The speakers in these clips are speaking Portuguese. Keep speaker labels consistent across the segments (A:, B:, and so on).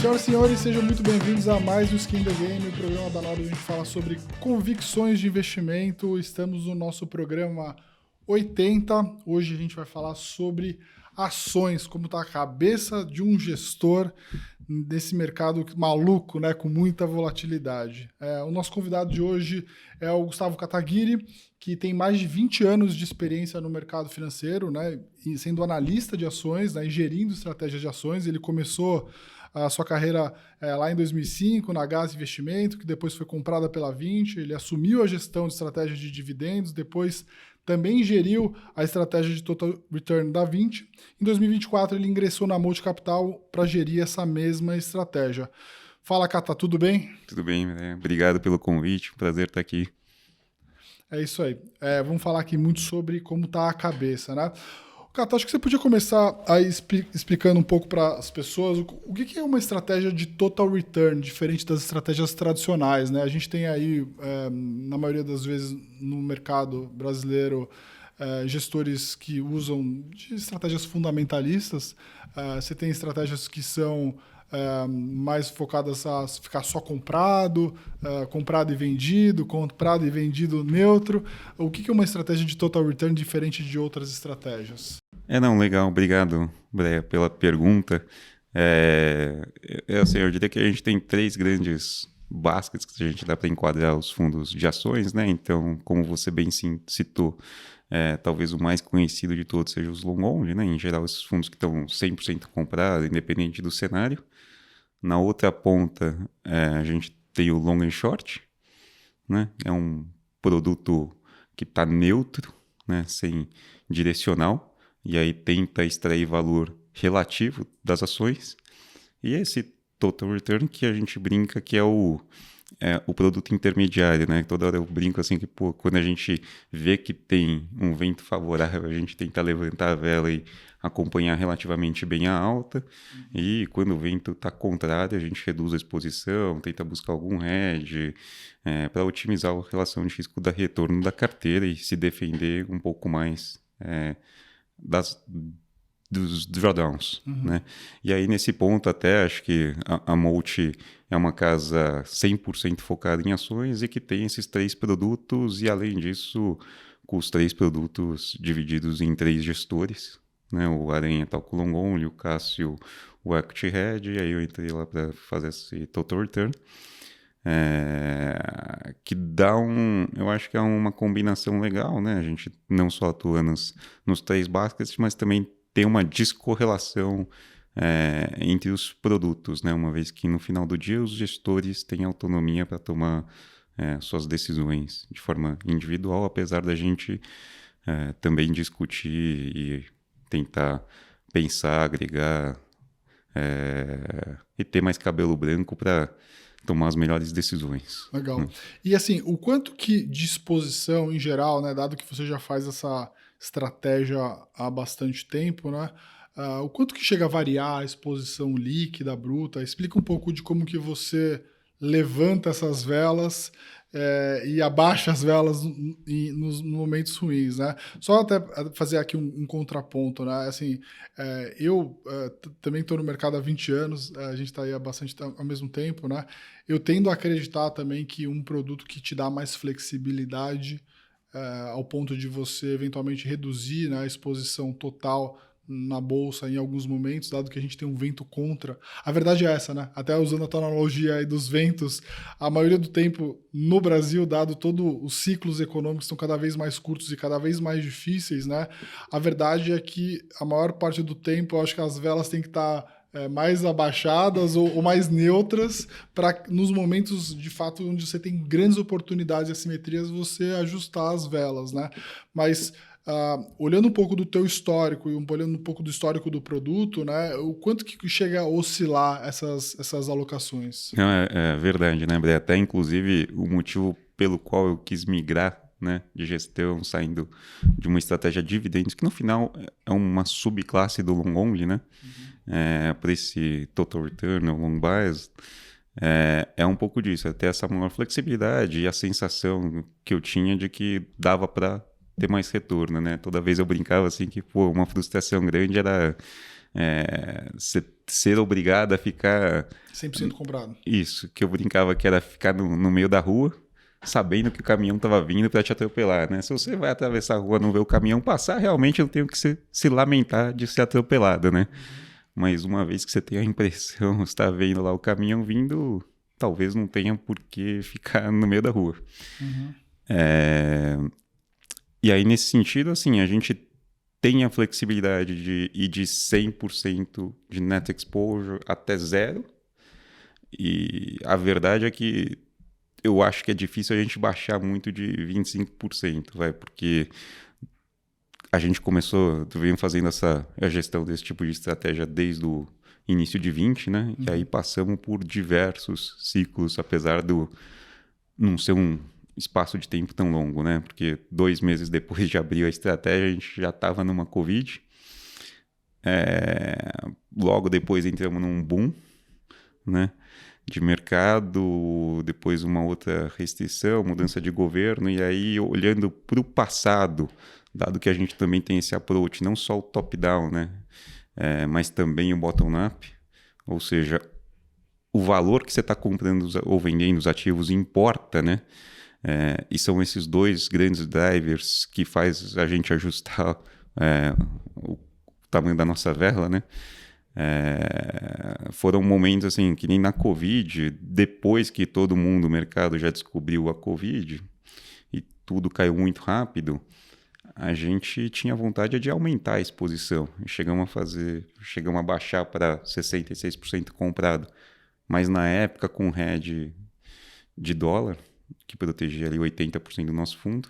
A: Senhoras e senhores, sejam muito bem-vindos a mais um Skin the Game, o programa da Nord, onde a gente fala sobre convicções de investimento. Estamos no nosso programa 80. Hoje a gente vai falar sobre ações, como está a cabeça de um gestor nesse mercado maluco, né, com muita volatilidade. O nosso convidado de hoje é o Gustavo Kataguiri, que tem mais de 20 anos de experiência no mercado financeiro, né, e sendo analista de ações, né, e gerindo estratégias de ações. Ele começou a sua carreira lá em 2005, na Gás Investimento, que depois foi comprada pela Vinci. Ele assumiu a gestão de estratégia de dividendos, depois também geriu a estratégia de Total Return da Vinci. Em 2024, ele ingressou na Multi Capital para gerir essa mesma estratégia. Fala, Cata, tudo bem?
B: Tudo bem, né? Obrigado pelo convite, prazer estar aqui.
A: É isso aí. Vamos falar aqui muito sobre como está a cabeça, né? Cata, acho que você podia começar aí explicando um pouco para as pessoas o que é uma estratégia de total return, diferente das estratégias tradicionais, né? A gente tem aí, na maioria das vezes, no mercado brasileiro, gestores que usam de estratégias fundamentalistas. Você tem estratégias que são mais focadas a ficar só comprado e vendido neutro. O que é uma estratégia de total return diferente de outras estratégias?
B: Legal, obrigado, Breia, pela pergunta. Assim, eu diria que a gente tem três grandes baskets que a gente dá para enquadrar os fundos de ações, né? Então, como você bem citou, talvez o mais conhecido de todos seja os long only, né? Em geral, esses fundos que estão 100% comprados, independente do cenário. Na outra ponta, a gente tem o long and short, né? É um produto que está neutro, né? Sem direcional, e aí tenta extrair valor relativo das ações. E esse total return que a gente brinca que é o produto intermediário, né? Toda hora eu brinco assim que, quando a gente vê que tem um vento favorável, a gente tenta levantar a vela e acompanhar relativamente bem a alta. E quando o vento está contrário, a gente reduz a exposição, tenta buscar algum hedge para otimizar a relação de risco da retorno da carteira e se defender um pouco mais dos drawdowns, né? E aí, nesse ponto, até acho que a Multi é uma casa 100% focada em ações e que tem esses três produtos e, além disso, com os três produtos divididos em três gestores, né? O Aranha está com o Long Only, o Cássio o Equity Hedge, e aí eu entrei lá para fazer esse Total Return. Que dá eu acho que é uma combinação legal, né? A gente não só atua nos três baskets, mas também tem uma descorrelação entre os produtos, né? Uma vez que no final do dia os gestores têm autonomia para tomar suas decisões de forma individual, apesar da gente também discutir e tentar pensar, agregar e ter mais cabelo branco para tomar as melhores decisões.
A: Legal.
B: Né?
A: E assim, o quanto que de exposição em geral, né, dado que você já faz essa estratégia há bastante tempo, né, o quanto que chega a variar a exposição líquida, bruta? Explica um pouco de como que você levanta essas velas e abaixa as velas nos momentos ruins, né? Só até fazer aqui um contraponto, né? Assim, eu também estou no mercado há 20 anos, a gente está aí há bastante ao mesmo tempo, né? Eu tendo a acreditar também que um produto que te dá mais flexibilidade ao ponto de você eventualmente reduzir, né, a exposição total na bolsa em alguns momentos, dado que a gente tem um vento contra. A verdade é essa, né? Até usando a tua analogia aí dos ventos, a maioria do tempo no Brasil, dado todos os ciclos econômicos estão cada vez mais curtos e cada vez mais difíceis, né? A verdade é que a maior parte do tempo eu acho que as velas têm que estar mais abaixadas ou mais neutras para nos momentos de fato onde você tem grandes oportunidades e assimetrias você ajustar as velas, né? Mas olhando um pouco do teu histórico e olhando um pouco do histórico do produto, né, o quanto que chega a oscilar essas alocações?
B: Não, é verdade, né, André? Até, inclusive, o motivo pelo qual eu quis migrar, né, de gestão, saindo de uma estratégia de dividendos, que no final é uma subclasse do long only, né? Para esse total return ou long bias, é um pouco disso, até essa maior flexibilidade e a sensação que eu tinha de que dava para ter mais retorno, né? Toda vez eu brincava assim que, uma frustração grande era Você ser obrigado a ficar...
A: 100% comprado.
B: Isso, que eu brincava que era ficar no meio da rua, sabendo que o caminhão estava vindo para te atropelar, né? Se você vai atravessar a rua e não vê o caminhão passar, realmente eu tenho que se lamentar de ser atropelado, né? Mas uma vez que você tem a impressão, está vendo lá o caminhão vindo, talvez não tenha por que ficar no meio da rua.
A: Uhum.
B: E aí, nesse sentido, assim, a gente tem a flexibilidade de ir de 100% de net exposure até zero. E a verdade é que eu acho que é difícil a gente baixar muito de 25%, porque a gente vem fazendo a gestão desse tipo de estratégia desde o início de 20, né? E aí passamos por diversos ciclos, apesar do não ser um espaço de tempo tão longo, né? Porque 2 meses depois de abrir a estratégia, a gente já estava numa Covid. Logo depois entramos num boom, né? De mercado, depois uma outra restrição, mudança de governo, e aí olhando para o passado, dado que a gente também tem esse approach, não só o top-down, né? Mas também o bottom-up, ou seja, o valor que você está comprando ou vendendo os ativos importa, né? E são esses 2 grandes drivers que faz a gente ajustar o tamanho da nossa vela, né? Foram momentos assim, que nem na Covid, depois que todo mundo, o mercado já descobriu a Covid e tudo caiu muito rápido, a gente tinha vontade de aumentar a exposição. Chegamos a baixar para 66% comprado, mas na época com hedge de dólar, que protegia ali 80% do nosso fundo,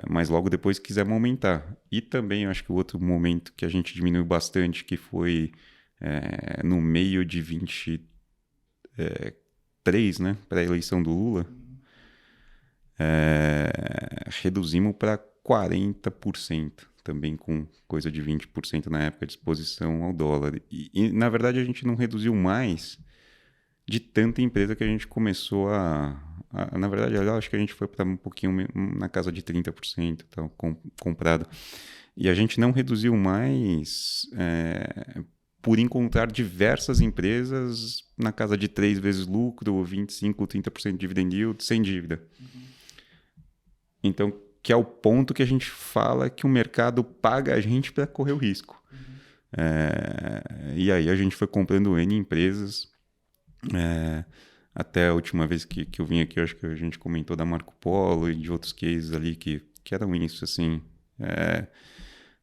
B: mas logo depois quisemos aumentar. E também eu acho que o outro momento que a gente diminuiu bastante, que foi no meio de 23, né, para a eleição do Lula, reduzimos para 40%, também com coisa de 20% na época de exposição ao dólar. E na verdade a gente não reduziu mais de tanta empresa que a gente começou na verdade, eu acho que a gente foi para um pouquinho na casa de 30% então, comprado. E a gente não reduziu mais por encontrar diversas empresas na casa de 3 vezes lucro, 25%, 30% de dividend yield, sem dívida. Então, que é o ponto que a gente fala que o mercado paga a gente para correr o risco. E aí a gente foi comprando N empresas. Até a última vez que eu vim aqui, eu acho que a gente comentou da Marco Polo e de outros cases ali que eram isso, assim.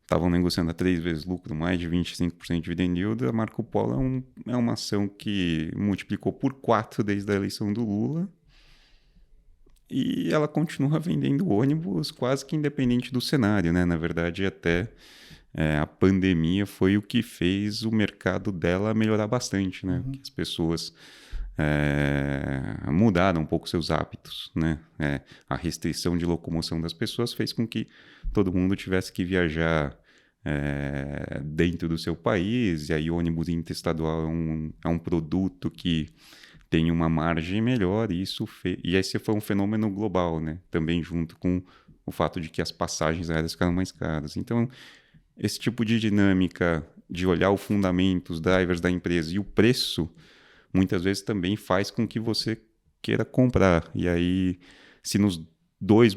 B: Estavam negociando a 3 vezes lucro, mais de 25% de dividend yield. A Marco Polo é uma ação que multiplicou por 4 desde a eleição do Lula. E ela continua vendendo ônibus quase que independente do cenário, né? Na verdade, até a pandemia foi o que fez o mercado dela melhorar bastante, né? Que as pessoas mudaram um pouco seus hábitos, né? A restrição de locomoção das pessoas fez com que todo mundo tivesse que viajar dentro do seu país, e aí o ônibus interestadual é um produto que tem uma margem melhor, e esse foi um fenômeno global, né? Também junto com o fato de que as passagens aéreas ficaram mais caras. Então, esse tipo de dinâmica de olhar o fundamento, os drivers da empresa e o preço, muitas vezes também faz com que você queira comprar. E aí, se nos 2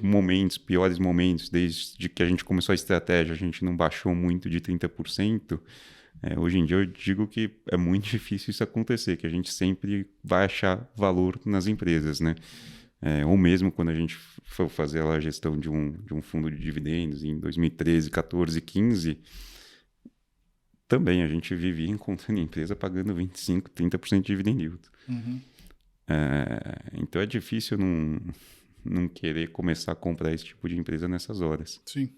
B: piores momentos, desde que a gente começou a estratégia, a gente não baixou muito de 30%, hoje em dia eu digo que é muito difícil isso acontecer, que a gente sempre vai achar valor nas empresas, né? Ou mesmo quando a gente for fazer a gestão de um fundo de dividendos em 2013, 14, 15, também a gente vivia encontrando empresa pagando 25%, 30% de dividend yield. Então é difícil não querer começar a comprar esse tipo de empresa nessas horas.
A: Sim.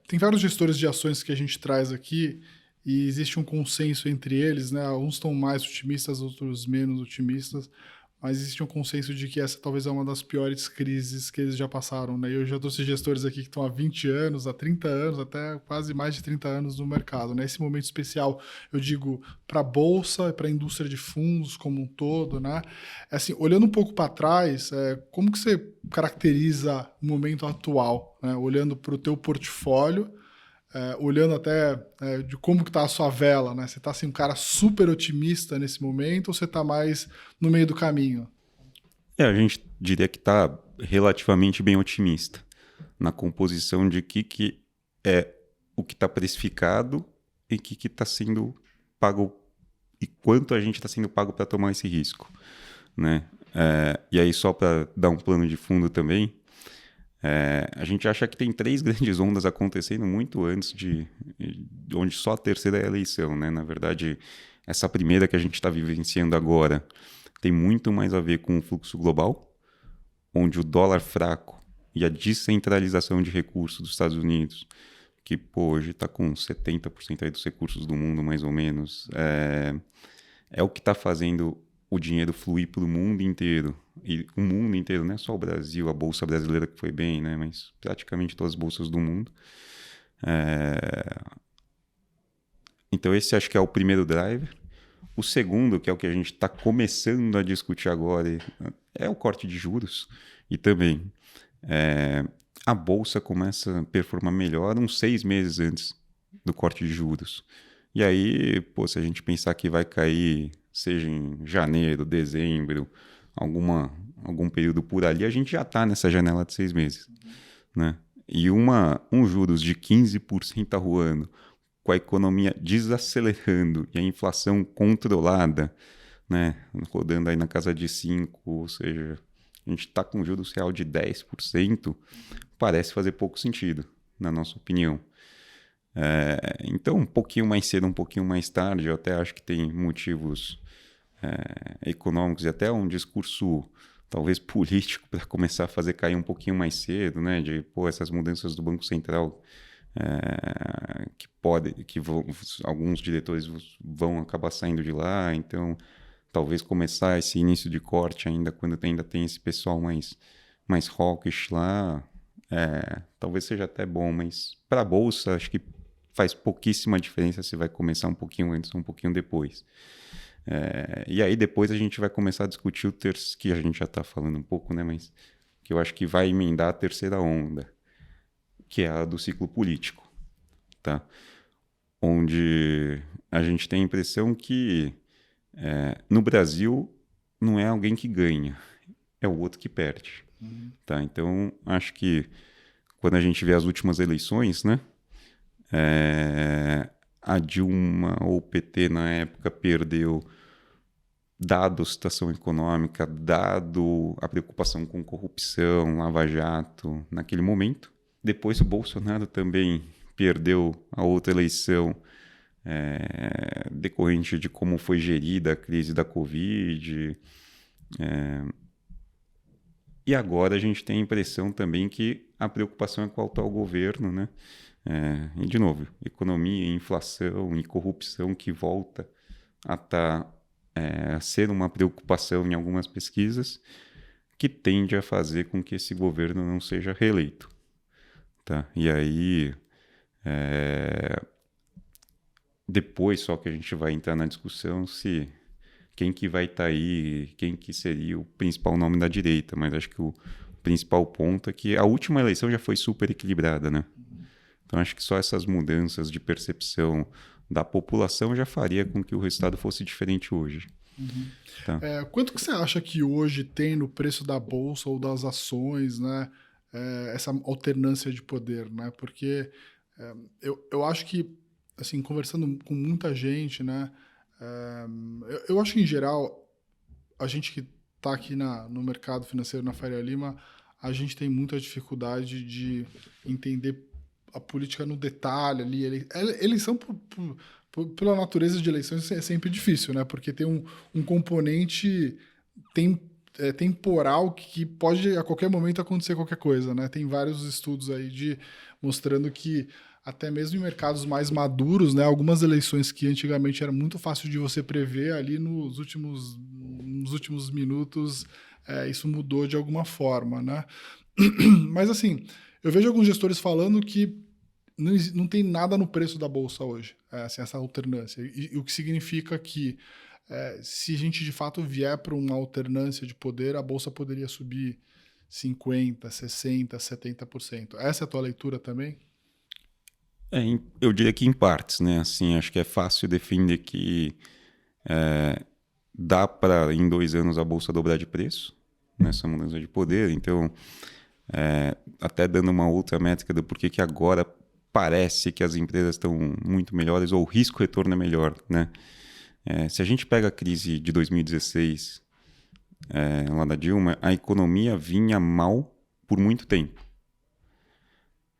A: Tem vários gestores de ações que a gente traz aqui e existe um consenso entre eles, né? Uns estão mais otimistas, outros menos otimistas, mas existe um consenso de que essa talvez é uma das piores crises que eles já passaram, né? Eu já trouxe gestores aqui que estão há 20 anos, há 30 anos, até quase mais de 30 anos no mercado, né? Esse momento especial, eu digo, para a Bolsa e para a indústria de fundos como um todo, né? Assim, olhando um pouco para trás, como que você caracteriza o momento atual, né? Olhando para o teu portfólio, olhando até de como que está a sua vela, né? Você está assim, um cara super otimista nesse momento ou você está mais no meio do caminho?
B: A gente diria que está relativamente bem otimista na composição de que é o que está precificado e que está sendo pago e quanto a gente está sendo pago para tomar esse risco, né? E aí, só para dar um plano de fundo também, a gente acha que tem 3 grandes ondas acontecendo muito antes onde só a terceira é a eleição, né? Na verdade, essa primeira que a gente está vivenciando agora tem muito mais a ver com o fluxo global, onde o dólar fraco e a descentralização de recursos dos Estados Unidos, que hoje está com 70% aí dos recursos do mundo, mais ou menos, é o que está fazendo o dinheiro fluir para o mundo inteiro. E o mundo inteiro, não é só o Brasil, a Bolsa Brasileira que foi bem, né? Mas praticamente todas as bolsas do mundo. Então esse acho que é o primeiro driver. O segundo, que é o que a gente está começando a discutir agora, é o corte de juros. E também a Bolsa começa a performar melhor uns 6 meses antes do corte de juros. E aí, se a gente pensar que vai cair, seja em janeiro, dezembro, algum período por ali, a gente já está nessa janela de 6 meses. Né? E um juros de 15% ao ano, com a economia desacelerando e a inflação controlada, né? Rodando aí na casa de 5%, ou seja, a gente está com juros real de 10%, parece fazer pouco sentido, na nossa opinião. Então, um pouquinho mais cedo, um pouquinho mais tarde, eu até acho que tem motivos econômicos e até um discurso talvez político para começar a fazer cair um pouquinho mais cedo, né? De essas mudanças do Banco Central alguns diretores vão acabar saindo de lá, então talvez começar esse início de corte ainda quando ainda tem esse pessoal mais hawkish lá, talvez seja até bom, mas para a bolsa acho que faz pouquíssima diferença se vai começar um pouquinho antes ou um pouquinho depois. E aí depois a gente vai começar a discutir o terceiro, que a gente já está falando um pouco, né? Mas que eu acho que vai emendar a terceira onda, que é a do ciclo político, tá? Onde a gente tem a impressão que no Brasil não é alguém que ganha, é o outro que perde. Tá? Então, acho que quando a gente vê as últimas eleições, né? A Dilma ou o PT na época perdeu, dado a situação econômica, dado a preocupação com corrupção, lava-jato naquele momento. Depois o Bolsonaro também perdeu a outra eleição decorrente de como foi gerida a crise da Covid. E agora a gente tem a impressão também que a preocupação é com o atual governo, né? E, de novo, economia, inflação e corrupção que volta a ser uma preocupação em algumas pesquisas que tende a fazer com que esse governo não seja reeleito. Tá? E aí, depois só que a gente vai entrar na discussão se quem que vai estar aí, quem que seria o principal nome da direita, mas acho que o principal ponto é que a última eleição já foi super equilibrada, né? Então acho que só essas mudanças de percepção da população já faria com que o resultado fosse diferente hoje. Tá?
A: Quanto que você acha que hoje tem no preço da bolsa ou das ações, né, essa alternância de poder, né? Porque eu acho que, assim, conversando com muita gente, né, eu acho que, em geral, a gente que está aqui no mercado financeiro, na Faria Lima, a gente tem muita dificuldade de entender a política no detalhe ali. Eleição, pela natureza de eleições, é sempre difícil, né? Porque tem um componente temporal que pode a qualquer momento acontecer qualquer coisa, né? Tem vários estudos aí mostrando que até mesmo em mercados mais maduros, né, algumas eleições que antigamente era muito fácil de você prever, ali nos últimos minutos isso mudou de alguma forma, né? Mas assim, eu vejo alguns gestores falando que não tem nada no preço da bolsa hoje, assim, essa alternância. E o que significa que se a gente de fato vier para uma alternância de poder, a bolsa poderia subir 50%, 60%, 70%. Essa é a tua leitura também?
B: Eu diria que em partes, né? Assim, acho que é fácil defender que dá para, em 2 anos, a bolsa dobrar de preço nessa mudança de poder. Então, até dando uma outra métrica do porquê que agora parece que as empresas estão muito melhores ou o risco-retorno é melhor, né? Se a gente pega a crise de 2016, lá da Dilma, a economia vinha mal por muito tempo.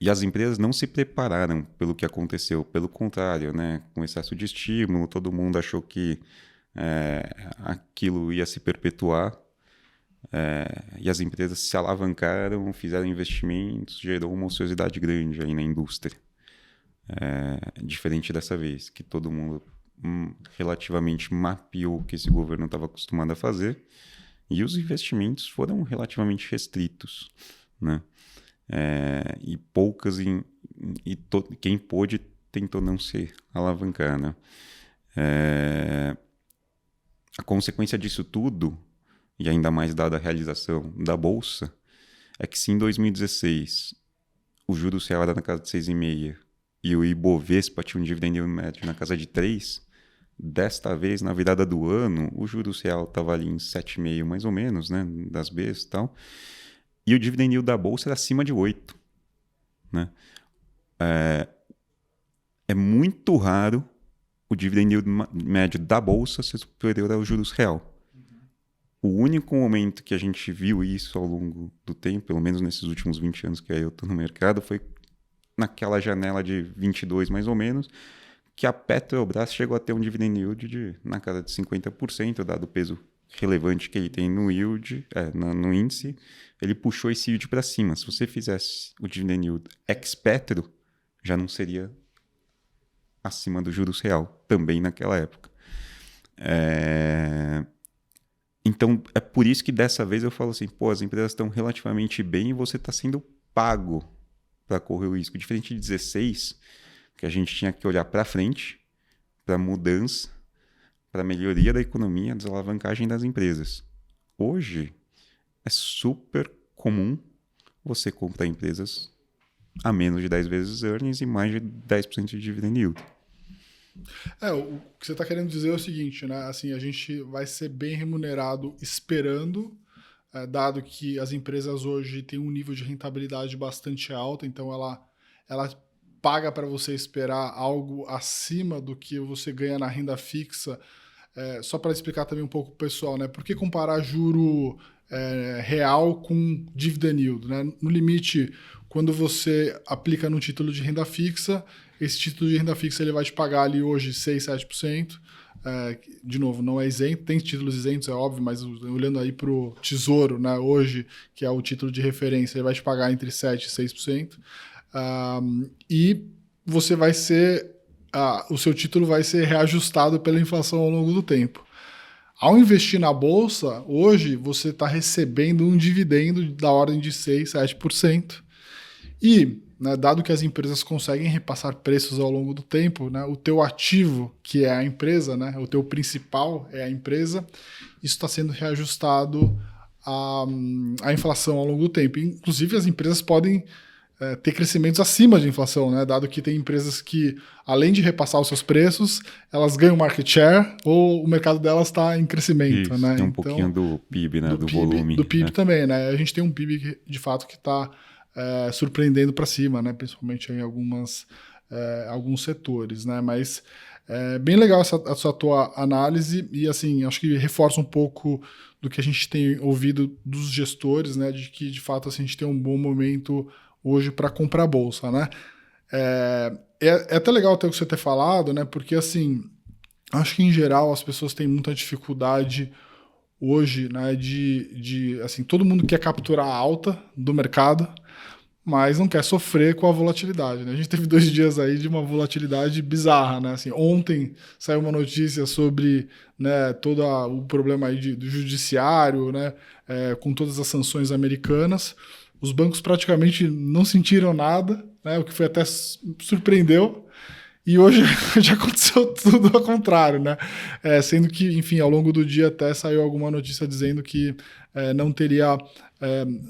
B: E as empresas não se prepararam pelo que aconteceu. Pelo contrário, né? Com excesso de estímulo, todo mundo achou que aquilo ia se perpetuar. E as empresas se alavancaram, fizeram investimentos, gerou uma ociosidade grande aí na indústria. Diferente dessa vez, que todo mundo relativamente mapeou o que esse governo estava acostumado a fazer e os investimentos foram relativamente restritos, né? E poucas, quem pôde tentou não se alavancar, né? A consequência disso tudo, e ainda mais dada a realização da Bolsa, é que se em 2016 o juros real era na casa de 6,5 e o Ibovespa tinha um dividendo médio na casa de 3, desta vez, na virada do ano, o juros real estava ali em 7,5 mais ou menos, né, das Bs e tal, e o dividend yield da Bolsa era acima de 8. Né? É muito raro o dividend yield médio da Bolsa ser superior ao juros real. O único momento que a gente viu isso ao longo do tempo, pelo menos nesses últimos 20 anos que eu estou no mercado, foi naquela janela de 22 mais ou menos, que a Petrobras chegou a ter um dividend yield na casa de 50%, dado o peso relevante que ele tem no yield, no índice, ele puxou esse yield para cima. Se você fizesse o dividend yield ex-Petro, já não seria acima do juros real, também naquela época. Então, é por isso que dessa vez eu falo assim, as empresas estão relativamente bem e você está sendo pago para correr o risco. Diferente de 16, que a gente tinha que olhar para frente, para mudança, para melhoria da economia, desalavancagem das empresas. Hoje, é super comum você comprar empresas a menos de 10 vezes earnings e mais de 10% de dividend yield.
A: O que você está querendo dizer é o seguinte, né? Assim, a gente vai ser bem remunerado esperando, dado que as empresas hoje têm um nível de rentabilidade bastante alto, então ela paga para você esperar algo acima do que você ganha na renda fixa. Só para explicar também um pouco para o pessoal, né? Por que comparar juro real com dividend yield? Né? No limite, quando você aplica num título de renda fixa, esse título de renda fixa ele vai te pagar ali hoje 6, 7%. De novo, não é isento, tem títulos isentos, é óbvio, mas olhando aí para o Tesouro, né, hoje, que é o título de referência, ele vai te pagar entre 7% e 6%. E você vai ser... o seu título vai ser reajustado pela inflação ao longo do tempo. Ao investir na bolsa, hoje você está recebendo um dividendo da ordem de 6%, 7%. E, né, dado que as empresas conseguem repassar preços ao longo do tempo, né, o teu ativo, que é a empresa, né, o teu principal é a empresa, isso está sendo reajustado à inflação ao longo do tempo. Inclusive, as empresas podem ter crescimentos acima de inflação, né? Dado que tem empresas que, além de repassar os seus preços, elas ganham market share ou o mercado delas está em crescimento.
B: Isso,
A: né?
B: tem pouquinho do PIB, né? Do volume.
A: Do PIB também, né? A gente tem um PIB que, de fato, que está surpreendendo para cima, né? Principalmente em alguns setores, né? Mas é bem legal essa tua análise e, assim, acho que reforça um pouco do que a gente tem ouvido dos gestores, né? De que, de fato, assim, a gente tem um bom momento hoje para comprar bolsa, né? É até legal até o que você ter falado, né? Porque, assim, acho que em geral as pessoas têm muita dificuldade hoje, né? Assim, todo mundo quer capturar a alta do mercado, mas não quer sofrer com a volatilidade, né? A gente teve 2 dias aí de uma volatilidade bizarra, né? Assim, ontem saiu uma notícia sobre, né, todo o problema aí do judiciário, né? Com todas as sanções americanas. Os bancos praticamente não sentiram nada, né, o que foi até surpreendeu. E hoje já aconteceu tudo ao contrário, né? Sendo que, enfim, ao longo do dia até saiu alguma notícia dizendo que não teria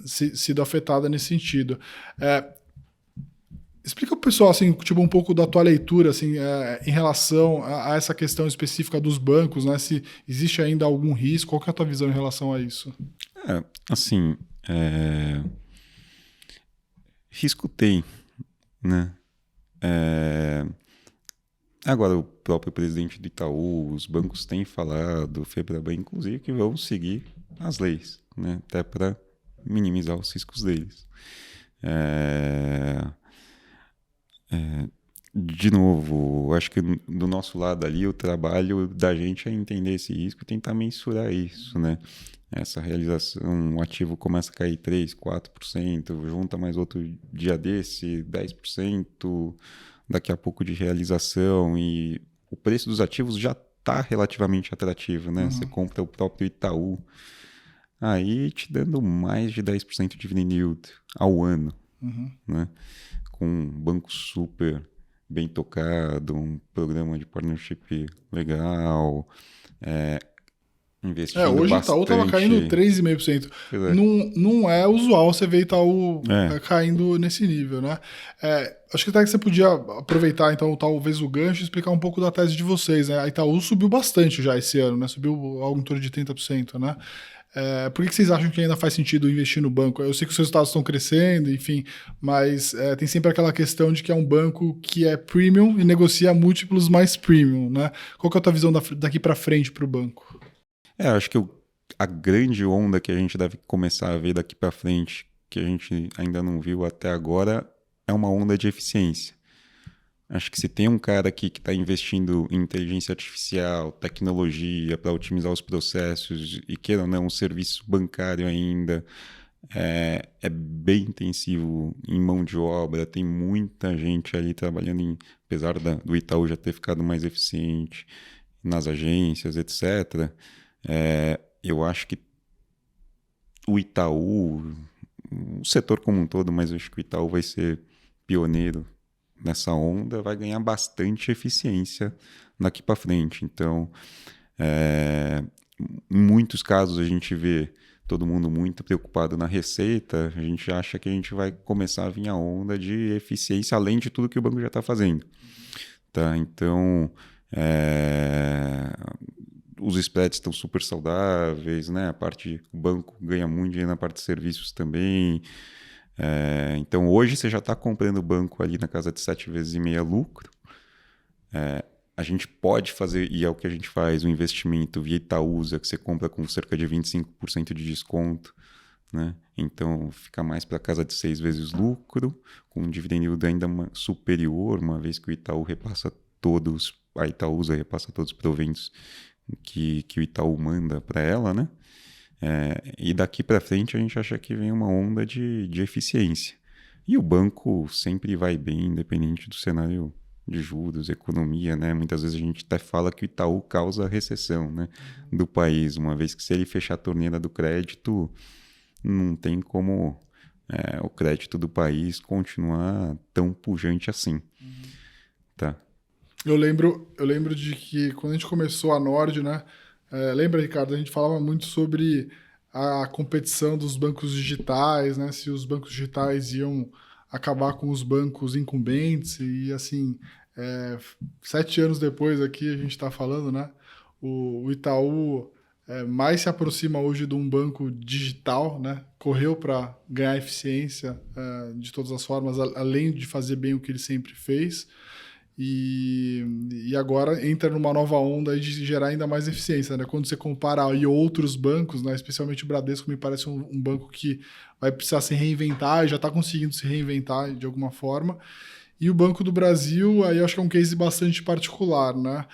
A: sido afetada nesse sentido. Explica pro pessoal, assim, tipo, um pouco da tua leitura, assim, em relação a essa questão específica dos bancos, né? Se existe ainda algum risco, qual que é a tua visão em relação a isso?
B: Assim, risco tem, né? É, Agora, o próprio presidente do Itaú, os bancos têm falado, o Febraban, inclusive, que vão seguir as leis, né? Até para minimizar os riscos deles. É, De novo, acho que do nosso lado ali, o trabalho da gente é entender esse risco e tentar mensurar isso, né? Essa realização, o ativo começa a cair 3, 4%, junta mais outro dia desse, 10%, daqui a pouco de realização, e o preço dos ativos já está relativamente atrativo, né? Você
A: Uhum,
B: compra o próprio Itaú, aí te dando mais de 10% de dividend yield ao ano,
A: uhum.
B: né? Com um banco super bem tocado, um programa de partnership legal, investindo
A: Hoje Itaú tava caindo
B: bastante.
A: 3,5%.
B: Pois é.
A: Não é usual você ver Itaú
B: É,
A: caindo nesse nível, né? Acho que até que você podia aproveitar, então, talvez o gancho e explicar um pouco da tese de vocês, né? A Itaú subiu bastante já esse ano, né? Subiu algo em torno de 30%, né? Por que vocês acham que ainda faz sentido investir no banco? Eu sei que os resultados estão crescendo, enfim, mas tem sempre aquela questão de que é um banco que é premium e negocia múltiplos mais premium, né? Qual que é a tua visão daqui para frente para o banco?
B: acho que a grande onda que a gente deve começar a ver daqui para frente, que a gente ainda não viu até agora, é uma onda de eficiência. Acho que se tem um cara aqui que está investindo em inteligência artificial, tecnologia para otimizar os processos e queira ou não, um serviço bancário ainda, é bem intensivo em mão de obra, tem muita gente ali trabalhando apesar do Itaú já ter ficado mais eficiente nas agências, etc. Eu acho que o Itaú, o setor como um todo, mas eu acho que o Itaú vai ser pioneiro nessa onda, vai ganhar bastante eficiência daqui para frente. Então, é, em muitos casos a gente vê todo mundo muito preocupado na receita, a gente acha que a gente vai começar a vir a onda de eficiência, além de tudo que o banco já está fazendo. Tá? Então, é, os spreads estão super saudáveis, né? O banco ganha muito dinheiro na parte de serviços também. Então, hoje você já está comprando o banco ali na casa de 7,5 vezes lucro. A gente pode fazer, e é o que a gente faz, o investimento via Itaúsa, que você compra com cerca de 25% de desconto, né? Então fica mais para casa de 6 vezes lucro, com um dividend yield ainda superior, uma vez que o Itaú repassa todos, a Itaúsa repassa todos os proventos que o Itaú manda para ela, né? E daqui para frente a gente acha que vem uma onda de eficiência. E o banco sempre vai bem, independente do cenário de juros, economia, né? Muitas vezes a gente até fala que o Itaú causa recessão, né, do país, uma vez que se ele fechar a torneira do crédito, não tem como o crédito do país continuar tão pujante assim, tá?
A: Eu lembro de que quando a gente começou a Nord, né? Lembra, Ricardo, a gente falava muito sobre a competição dos bancos digitais, né? Se os bancos digitais iam acabar com os bancos incumbentes e assim, 7 anos depois aqui a gente está falando, né? O Itaú mais se aproxima hoje de um banco digital, né? Correu para ganhar eficiência de todas as formas, além de fazer bem o que ele sempre fez. E agora entra numa nova onda aí de gerar ainda mais eficiência, né? Quando você compara aí outros bancos, né? Especialmente o Bradesco, me parece um banco que vai precisar se reinventar e já está conseguindo se reinventar de alguma forma. E o Banco do Brasil, aí eu acho que é um case bastante particular, né?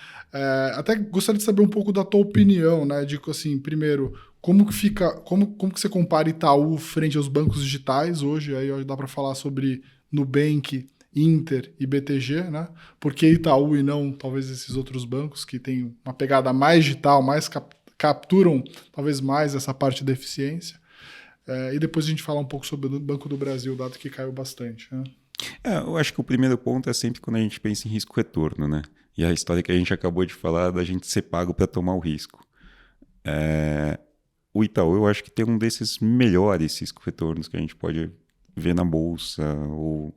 A: Até gostaria de saber um pouco da tua opinião, né? De assim, primeiro, como que fica, como que você compara Itaú frente aos bancos digitais hoje? Aí dá para falar sobre Nubank, Inter e BTG, né? Por que Itaú e não talvez esses outros bancos que têm uma pegada mais digital, mais capturam talvez mais essa parte da eficiência? E depois a gente falar um pouco sobre o Banco do Brasil, dado que caiu bastante, né?
B: Eu acho que o primeiro ponto é sempre quando a gente pensa em risco-retorno, né? E a história que a gente acabou de falar da gente ser pago para tomar o risco. O Itaú, eu acho que tem um desses melhores risco-retornos que a gente pode ver na bolsa ou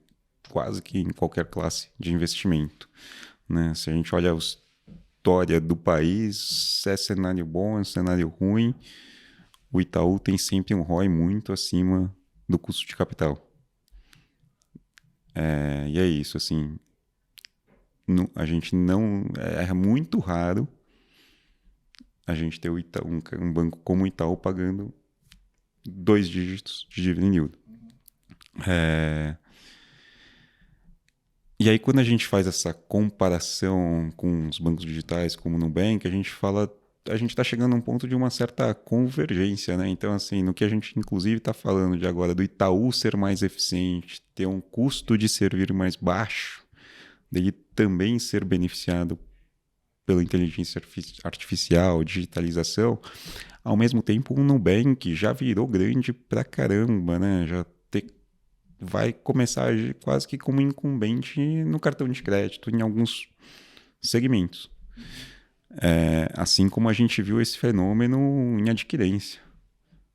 B: quase que em qualquer classe de investimento, né? Se a gente olha a história do país, é cenário bom, é cenário ruim, o Itaú tem sempre um ROI muito acima do custo de capital. E é isso, assim, a gente não... É muito raro a gente ter um banco como o Itaú pagando 2 dígitos de dividend yield. E aí, quando a gente faz essa comparação com os bancos digitais, como o Nubank, a gente está chegando a um ponto de uma certa convergência, né? Então, assim, no que a gente, inclusive, está falando de agora do Itaú ser mais eficiente, ter um custo de servir mais baixo, dele também ser beneficiado pela inteligência artificial, digitalização, ao mesmo tempo o Nubank já virou grande pra caramba, né? Vai começar a agir quase que como incumbente no cartão de crédito, em alguns segmentos. Assim como a gente viu esse fenômeno em adquirência,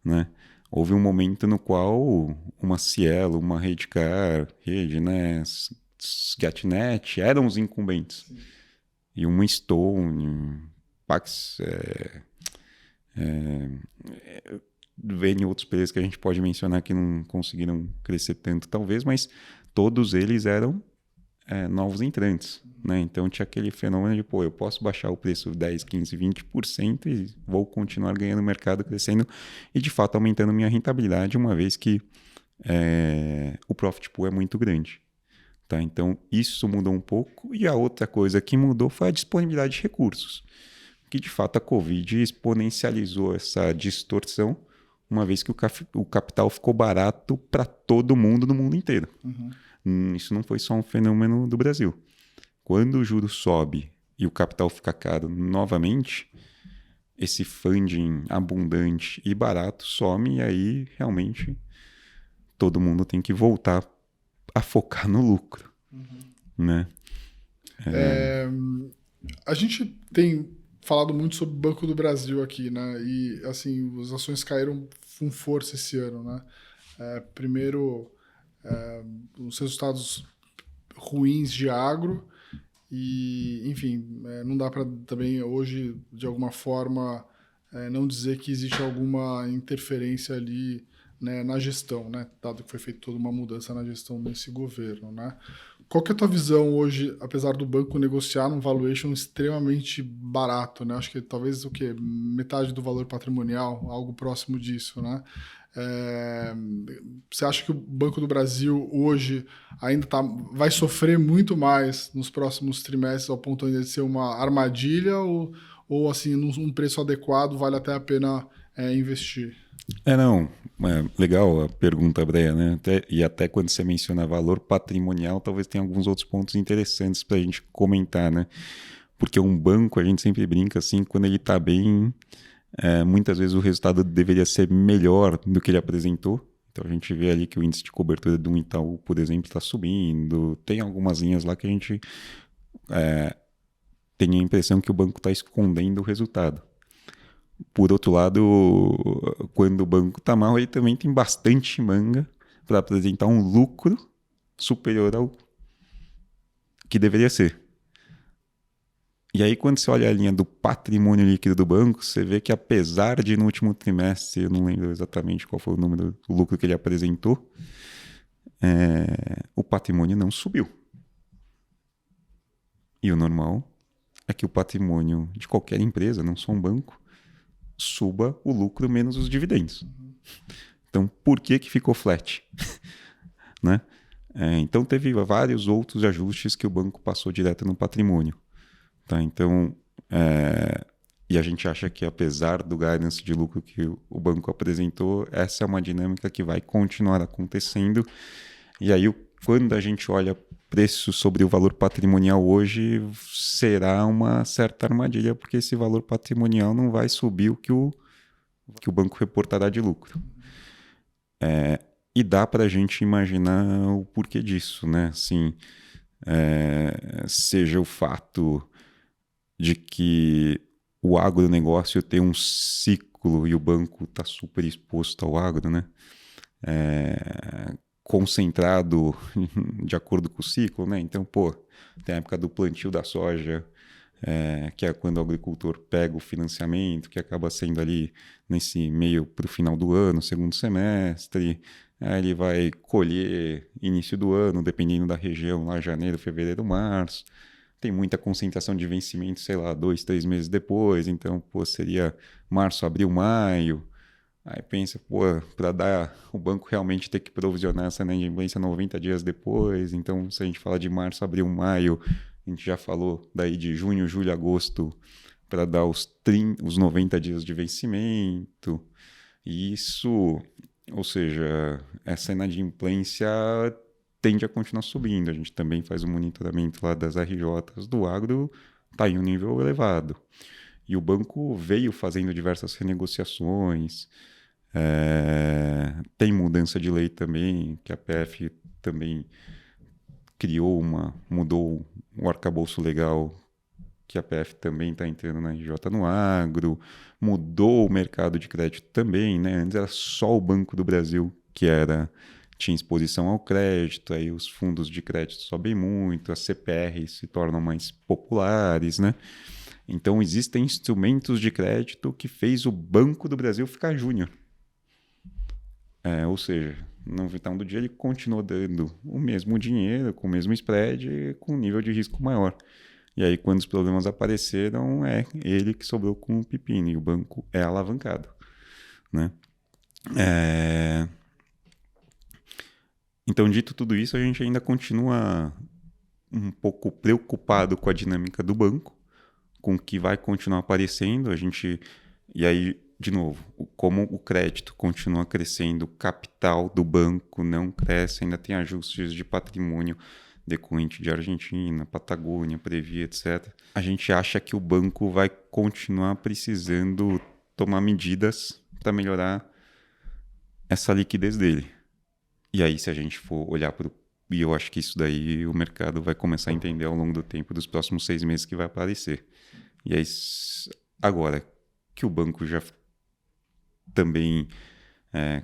B: né? Houve um momento no qual uma Cielo, uma Redcar, né, Getnet eram os incumbentes. Sim. E uma Stone, Pax, vem outros players que a gente pode mencionar que não conseguiram crescer tanto, talvez, mas todos eles eram novos entrantes, né? Então tinha aquele fenômeno de, eu posso baixar o preço 10, 15, 20% e vou continuar ganhando mercado, crescendo e, de fato, aumentando minha rentabilidade, uma vez que o profit pool é muito grande. Tá? Então, isso mudou um pouco. E a outra coisa que mudou foi a disponibilidade de recursos, que, de fato, a Covid exponencializou essa distorção, uma vez que o capital ficou barato para todo mundo no mundo inteiro. Isso não foi só um fenômeno do Brasil. Quando o juro sobe e o capital fica caro novamente, esse funding abundante e barato some e aí realmente todo mundo tem que voltar a focar no lucro. Né?
A: A gente tem falado muito sobre o Banco do Brasil aqui, né? E, assim, as ações caíram com força esse ano, né? Primeiro, os resultados ruins de agro e, enfim, não dá para também hoje, de alguma forma, não dizer que existe alguma interferência ali, né, na gestão, né? Dado que foi feita toda uma mudança na gestão desse governo, né? Qual que é a tua visão hoje, apesar do banco negociar num valuation extremamente barato, né? Acho que talvez metade do valor patrimonial, algo próximo disso, né? Você acha que o Banco do Brasil hoje ainda vai sofrer muito mais nos próximos trimestres ao ponto de ser uma armadilha ou assim, num preço adequado vale até a pena investir?
B: Não. Legal a pergunta, Breia, né? Até quando você menciona valor patrimonial, talvez tenha alguns outros pontos interessantes para a gente comentar, né? Porque um banco, a gente sempre brinca assim, quando ele está bem, muitas vezes o resultado deveria ser melhor do que ele apresentou. Então a gente vê ali que o índice de cobertura de um Itaú, por exemplo, está subindo. Tem algumas linhas lá que a gente tem a impressão que o banco está escondendo o resultado. Por outro lado, quando o banco está mal, ele também tem bastante manga para apresentar um lucro superior ao que deveria ser. E aí, quando você olha a linha do patrimônio líquido do banco, você vê que, apesar de no último trimestre, eu não lembro exatamente qual foi o número do lucro que ele apresentou, o patrimônio não subiu. E o normal é que o patrimônio de qualquer empresa, não só um banco, suba o lucro menos os dividendos. Então, por que ficou flat? Né? Então, teve vários outros ajustes que o banco passou direto no patrimônio. Tá? Então, e a gente acha que, apesar do guidance de lucro que o banco apresentou, essa é uma dinâmica que vai continuar acontecendo. E aí, quando a gente olha preço sobre o valor patrimonial hoje, será uma certa armadilha, porque esse valor patrimonial não vai subir o que o banco reportará de lucro. E dá para a gente imaginar o porquê disso, né? Assim, seja o fato de que o agronegócio tem um ciclo e o banco está super exposto ao agro, né? concentrado de acordo com o ciclo, né? Então, tem a época do plantio da soja, que é quando o agricultor pega o financiamento, que acaba sendo ali nesse meio para o final do ano, segundo semestre. Aí ele vai colher início do ano, dependendo da região, lá janeiro, fevereiro, março. Tem muita concentração de vencimento, sei lá, 2, 3 meses depois. Então, seria março, abril, maio. Aí pensa, para dar o banco realmente ter que provisionar essa inadimplência 90 dias depois. Então, se a gente fala de março, abril, maio, a gente já falou daí de junho, julho, agosto, para dar os 90 dias de vencimento. E isso, ou seja, essa inadimplência tende a continuar subindo. A gente também faz o monitoramento lá das RJs do agro, está em um nível elevado. E o banco veio fazendo diversas renegociações. Tem mudança de lei também, que a PF também mudou o arcabouço legal, que a PF também está entrando na RJ no agro, mudou o mercado de crédito também, né? Antes era só o Banco do Brasil que tinha exposição ao crédito, aí os fundos de crédito sobem muito, as CPRs se tornam mais populares, né? Então existem instrumentos de crédito que fez o Banco do Brasil ficar júnior. Ou seja, no final do dia ele continuou dando o mesmo dinheiro, com o mesmo spread, com um nível de risco maior. E aí, quando os problemas apareceram, é ele que sobrou com o pepino, e o banco é alavancado, né? Então, dito tudo isso, a gente ainda continua um pouco preocupado com a dinâmica do banco, com o que vai continuar aparecendo. E aí, de novo, como o crédito continua crescendo, o capital do banco não cresce, ainda tem ajustes de patrimônio decorrente de Argentina, Patagônia, Previ, etc. A gente acha que o banco vai continuar precisando tomar medidas para melhorar essa liquidez dele. E aí, se a gente for olhar e eu acho que isso daí o mercado vai começar a entender ao longo do tempo dos próximos 6 meses que vai aparecer. E aí, agora que o banco já também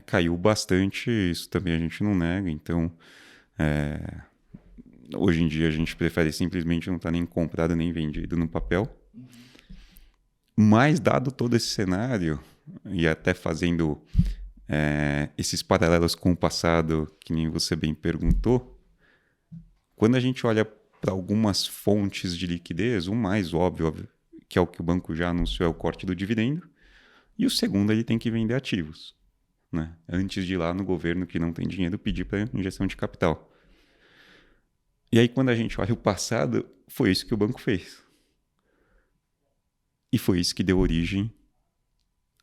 B: caiu bastante, isso também a gente não nega. Então, hoje em dia a gente prefere simplesmente não estar nem comprado nem vendido no papel. Mas, dado todo esse cenário, e até fazendo esses paralelos com o passado, que nem você bem perguntou, quando a gente olha para algumas fontes de liquidez, o mais óbvio, que é o que o banco já anunciou, é o corte do dividendo, e o segundo, ele tem que vender ativos, né? Antes de ir lá no governo que não tem dinheiro pedir para injeção de capital. E aí, quando a gente olha o passado, foi isso que o banco fez. E foi isso que deu origem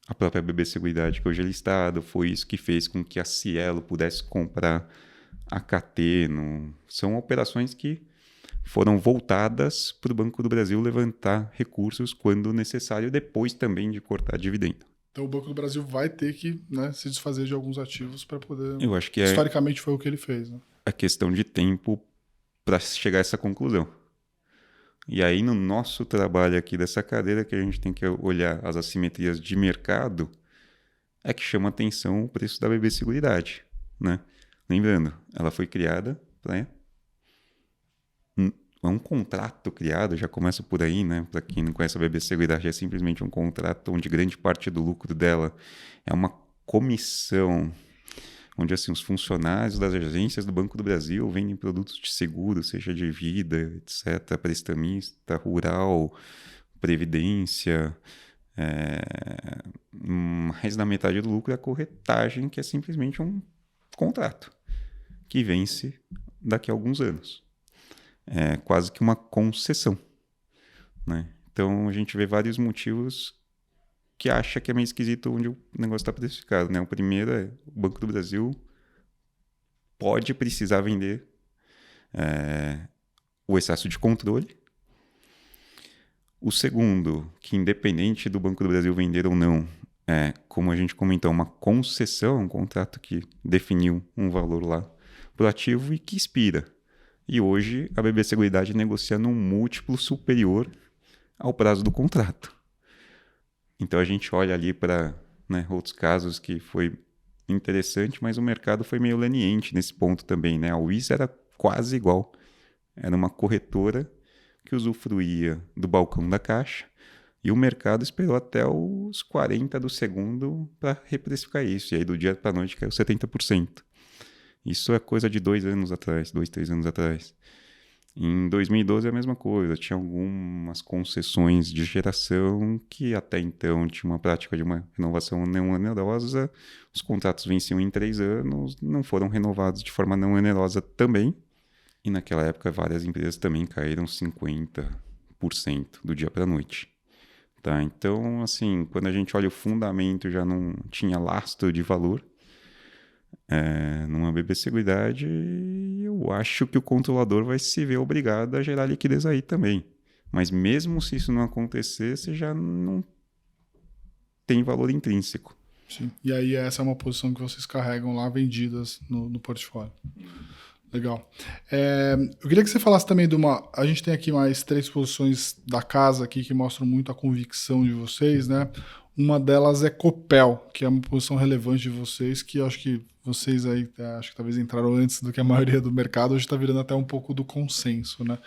B: à própria BB Seguridade, que hoje é listada. Foi isso que fez com que a Cielo pudesse comprar a Cateno. São operações que foram voltadas para o Banco do Brasil levantar recursos quando necessário, depois também de cortar dividendo.
A: Então o Banco do Brasil vai ter que, né, se desfazer de alguns ativos para poder...
B: Eu acho que
A: historicamente foi o que ele fez, né?
B: A questão de tempo para chegar a essa conclusão. E aí, no nosso trabalho aqui dessa cadeira, que a gente tem que olhar as assimetrias de mercado, é que chama atenção o preço da BB Seguridade, né? Lembrando, ela foi criada para... É um contrato criado, já começa por aí, né? Para quem não conhece a BB Seguridade, é simplesmente um contrato onde grande parte do lucro dela é uma comissão, onde assim, os funcionários das agências do Banco do Brasil vendem produtos de seguro, seja de vida, etc., prestamista, rural, previdência. Mais da metade do lucro é a corretagem, que é simplesmente um contrato que vence daqui a alguns anos. É quase que uma concessão, né? Então a gente vê vários motivos que acha que é meio esquisito onde o negócio está precificado, né? O primeiro é o Banco do Brasil pode precisar vender o excesso de controle. O segundo, que independente do Banco do Brasil vender ou não, como a gente comentou, uma concessão, um contrato que definiu um valor lá para o ativo e que expira. E hoje a BB Seguridade negocia num múltiplo superior ao prazo do contrato. Então a gente olha ali para outros casos que foi interessante, mas o mercado foi meio leniente nesse ponto também, né? A Wiz era quase igual. Era uma corretora que usufruía do balcão da Caixa e o mercado esperou até os 40 do segundo para reprecificar isso. E aí do dia para a noite caiu 70%. Isso é coisa de 2 anos atrás, 2, 3 anos atrás. Em 2012 é a mesma coisa, tinha algumas concessões de geração que até então tinha uma prática de uma renovação não onerosa, os contratos venciam em 3 anos, não foram renovados de forma não onerosa também, e naquela época várias empresas também caíram 50% do dia para a noite. Tá? Então, assim, quando a gente olha o fundamento já não tinha lastro de valor, numa BB Seguridade, eu acho que o controlador vai se ver obrigado a gerar liquidez aí também. Mas mesmo se isso não acontecer, você já não tem valor intrínseco.
A: Sim. E aí essa é uma posição que vocês carregam lá vendidas no portfólio. Legal. Eu queria que você falasse também de uma... A gente tem aqui mais 3 posições da casa aqui que mostram muito a convicção de vocês, né? Uma delas é Copel, que é uma posição relevante de vocês, que eu acho que vocês aí, acho que talvez entraram antes do que a maioria do mercado, hoje está virando até um pouco do consenso, né?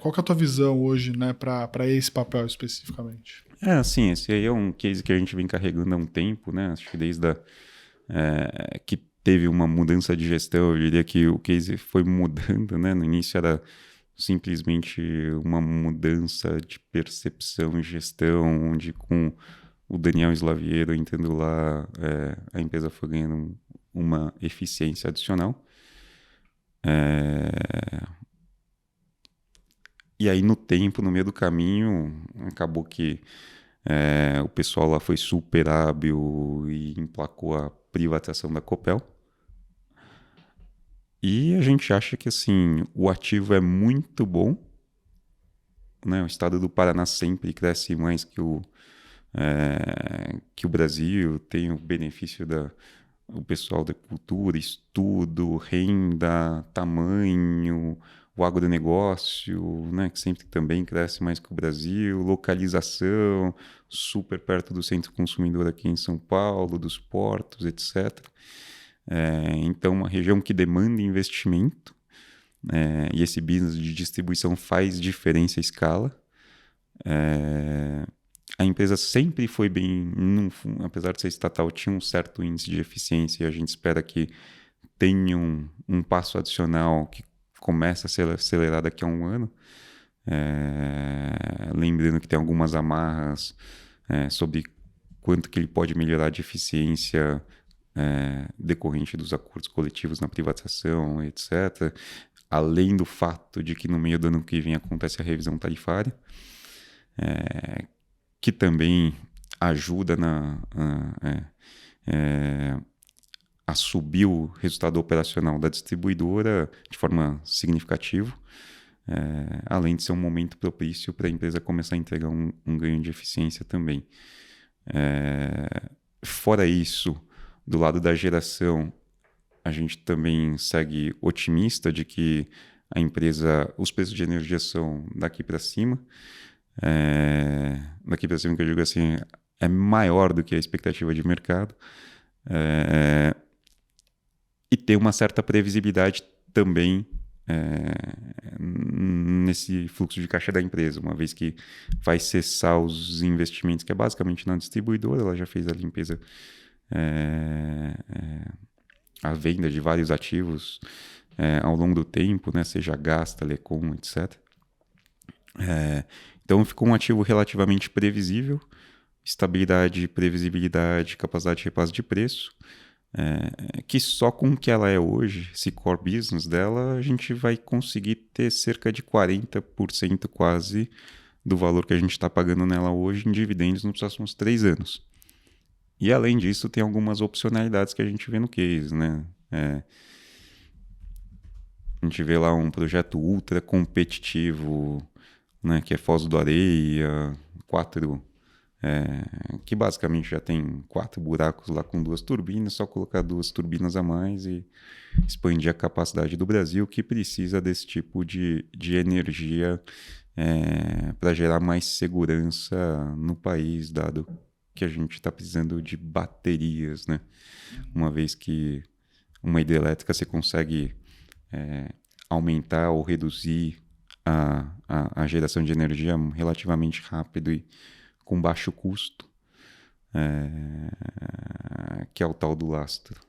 A: Qual que é a tua visão hoje, né, para esse papel especificamente?
B: Assim, esse aí é um case que a gente vem carregando há um tempo, né? Acho que desde que teve uma mudança de gestão, eu diria que o case foi mudando, né? No início era simplesmente uma mudança de percepção e gestão, onde com o Daniel Slaviero entrando lá, a empresa foi ganhando uma eficiência adicional. E aí no tempo, no meio do caminho, acabou que o pessoal lá foi super hábil e emplacou a privatização da Copel. E a gente acha que assim, o ativo é muito bom, né? O estado do Paraná sempre cresce mais que o Brasil, tem o benefício o pessoal da cultura, estudo, renda, tamanho, o agronegócio, né, que sempre também cresce mais que o Brasil, localização, super perto do centro consumidor aqui em São Paulo, dos portos, etc. Então, uma região que demanda investimento, e esse business de distribuição faz diferença à escala. A empresa sempre foi bem, apesar de ser estatal, tinha um certo índice de eficiência e a gente espera que tenha um passo adicional que comece a ser acelerado daqui a um ano. Lembrando que tem algumas amarras sobre quanto que ele pode melhorar de eficiência decorrente dos acordos coletivos na privatização, etc. Além do fato de que no meio do ano que vem acontece a revisão tarifária, que também ajuda a subir o resultado operacional da distribuidora de forma significativa, além de ser um momento propício para a empresa começar a entregar um ganho de eficiência também. Fora isso, do lado da geração, a gente também segue otimista de que a empresa, os preços de energia são daqui para cima. Daqui para cima, que eu digo assim, é maior do que a expectativa de mercado, e tem uma certa previsibilidade também nesse fluxo de caixa da empresa, uma vez que vai cessar os investimentos, que é basicamente na distribuidora, ela já fez a limpeza, a venda de vários ativos ao longo do tempo, né, seja Gás, Telecom, etc. Então ficou um ativo relativamente previsível, estabilidade, previsibilidade, capacidade de repasse de preço, que só com o que ela é hoje, esse core business dela, a gente vai conseguir ter cerca de 40% quase do valor que a gente está pagando nela hoje em dividendos nos próximos 3 anos. E além disso, tem algumas opcionalidades que a gente vê no case, né? A gente vê lá um projeto ultra competitivo, né, que é Foz do Areia, que basicamente já tem 4 buracos lá com 2 turbinas, só colocar 2 turbinas a mais e expandir a capacidade do Brasil, que precisa desse tipo de energia para gerar mais segurança no país, dado que a gente está precisando de baterias, né? Uma vez que uma hidrelétrica você consegue aumentar ou reduzir a geração de energia relativamente rápido e com baixo custo, que é o tal do lastro.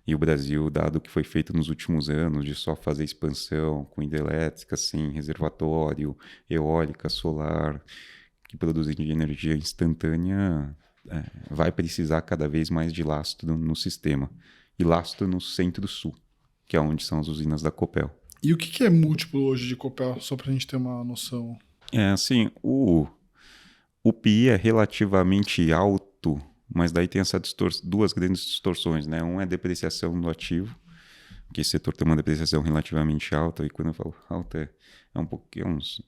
B: E o Brasil, dado o que foi feito nos últimos anos, de só fazer expansão com hidrelétrica, assim, reservatório, eólica, solar, que produzem de energia instantânea, vai precisar cada vez mais de lastro no sistema. E lastro no centro-sul, que é onde são as usinas da Copel.
A: E o que é múltiplo hoje de Copel, só para a gente ter uma noção?
B: Assim, o PI é relativamente alto, mas daí tem duas grandes distorções, né? Um é a depreciação do ativo, que esse setor tem uma depreciação relativamente alta, e quando eu falo alta é um pouquinho, uns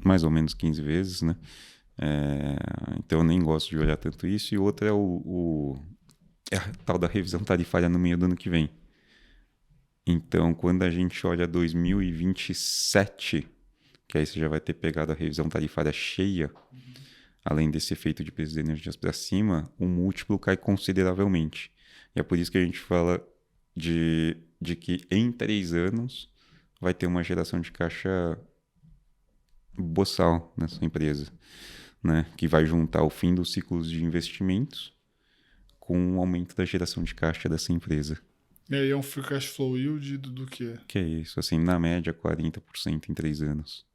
B: mais ou menos 15 vezes, né? Então eu nem gosto de olhar tanto isso. E outra é a tal da revisão tarifária no meio do ano que vem. Então, quando a gente olha 2027, que aí você já vai ter pegado a revisão tarifária cheia, além desse efeito de preços de energias para cima, o múltiplo cai consideravelmente. E é por isso que a gente fala de que em 3 anos vai ter uma geração de caixa boçal nessa empresa, né? Que vai juntar o fim dos ciclos de investimentos com o aumento da geração de caixa dessa empresa.
A: E aí é um free cash flow yield do quê?
B: Que é isso, assim, na média 40% em 3 anos.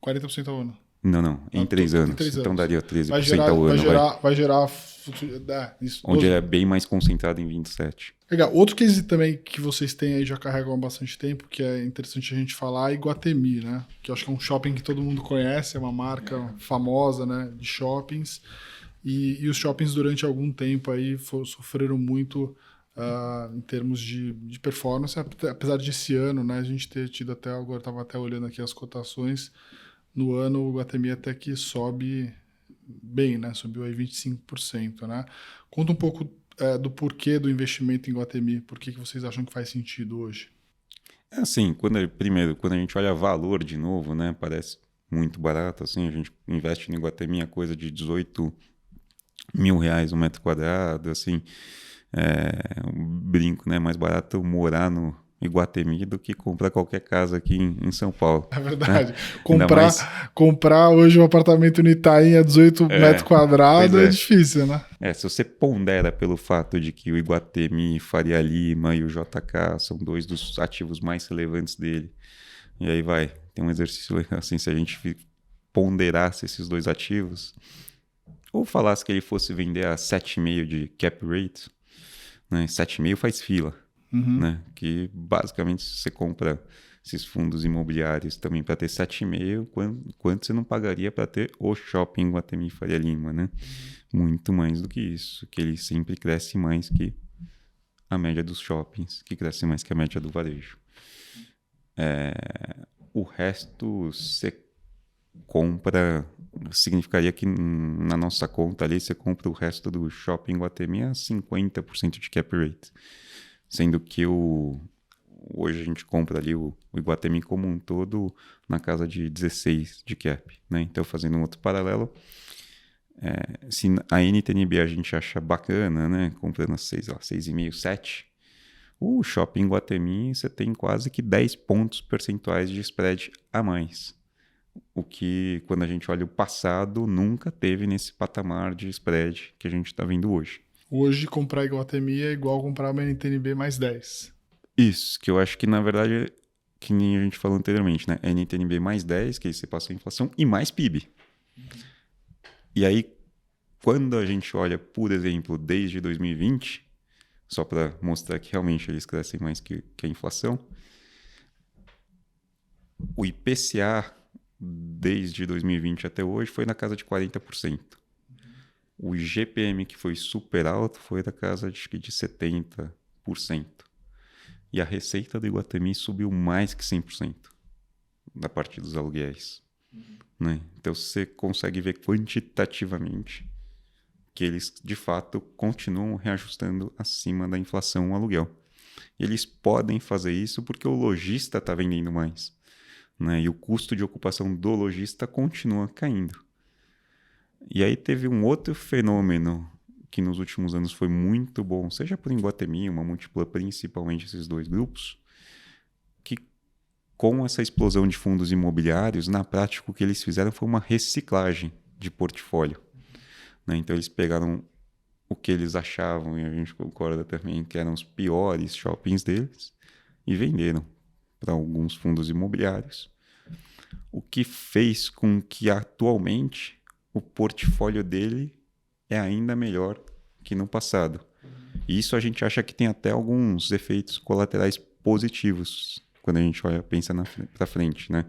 A: 40% ao ano.
B: Não, em 3 anos.
A: Em 3
B: Então
A: anos.
B: daria 13% ao ano.
A: Vai gerar isso.
B: Onde é bem mais concentrado em 27.
A: Legal. Outro case também que vocês têm aí já carregam há bastante tempo, que é interessante a gente falar, é Iguatemi, né? Que eu acho que é um shopping que todo mundo conhece, é uma marca famosa, né, de shoppings. E os shoppings durante algum tempo aí sofreram muito em termos de performance, apesar de esse ano, né, a gente ter tido até, agora estava até olhando aqui as cotações, no ano o Iguatemi até que sobe bem, né, subiu aí 25%, né? Conta um pouco do porquê do investimento em Iguatemi, por que vocês acham que faz sentido hoje?
B: Assim, primeiro, quando a gente olha valor de novo, né, parece muito barato, assim, a gente investe no Iguatemi a coisa de 18 mil reais um metro quadrado, assim, um brinco, né, mais barato morar no Iguatemi do que comprar qualquer casa aqui em São Paulo.
A: É verdade.
B: Né?
A: Comprar hoje um apartamento no Itaim a 18 metros quadrados é difícil, né?
B: Se você pondera pelo fato de que o Iguatemi, Faria Lima e o JK são 2 dos ativos mais relevantes dele, e aí tem um exercício legal, assim, se a gente ponderasse esses 2 ativos, ou falasse que ele fosse vender a 7,5 de cap rate, né? 7,5 faz fila. Né? Que basicamente você compra esses fundos imobiliários também para ter 7,5, quanto você não pagaria para ter o shopping Iguatemi Faria Lima, né? Muito mais do que isso, que ele sempre cresce mais que a média dos shoppings, que cresce mais que a média do varejo. O resto você compra, significaria que na nossa conta ali você compra o resto do shopping Iguatemi a 50% de cap rate. Sendo que hoje a gente compra ali o Iguatemi como um todo na casa de 16 de cap, né? Então, fazendo um outro paralelo, se a NTNB a gente acha bacana, né? Comprando a 6,5, 7, o shopping Iguatemi você tem quase que 10 pontos percentuais de spread a mais. O que, quando a gente olha o passado, nunca teve nesse patamar de spread que a gente está vendo hoje.
A: Hoje, comprar Iguatemi é igual comprar uma NTNB mais 10.
B: Isso, que eu acho que, na verdade, que nem a gente falou anteriormente, né? NTNB mais 10, que aí você passa a inflação, e mais PIB. E aí, quando a gente olha, por exemplo, desde 2020, só para mostrar que realmente eles crescem mais que a inflação, o IPCA, desde 2020 até hoje, foi na casa de 40%. O IGPM, que foi super alto, foi da casa de 70%. E a receita do Iguatemi subiu mais que 100% da parte dos aluguéis. Né? Então você consegue ver quantitativamente que eles, de fato, continuam reajustando acima da inflação o aluguel. E eles podem fazer isso porque o lojista está vendendo mais. Né? E o custo de ocupação do lojista continua caindo. E aí teve um outro fenômeno que nos últimos anos foi muito bom, seja por Iguatemi, uma Múltipla, principalmente esses dois grupos, que com essa explosão de fundos imobiliários, na prática o que eles fizeram foi uma reciclagem de portfólio, né? Então eles pegaram o que eles achavam, e a gente concorda também, que eram os piores shoppings deles, e venderam para alguns fundos imobiliários, o que fez com que atualmente o portfólio dele é ainda melhor que no passado. E isso a gente acha que tem até alguns efeitos colaterais positivos quando a gente olha, pensa para frente, né?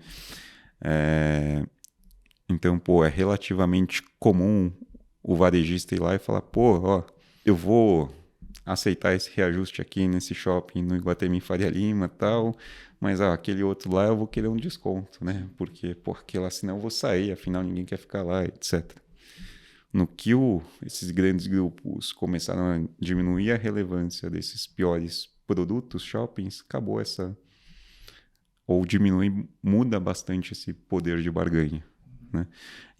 B: Então, pô, é relativamente comum o varejista ir lá e falar, pô, ó, eu vou aceitar esse reajuste aqui nesse shopping no Iguatemi Faria Lima e tal, mas aquele outro lá eu vou querer um desconto, né? Porque lá senão eu vou sair, afinal ninguém quer ficar lá, etc. No que esses grandes grupos começaram a diminuir a relevância desses piores produtos, shoppings, acabou essa... ou diminui, muda bastante esse poder de barganha, né?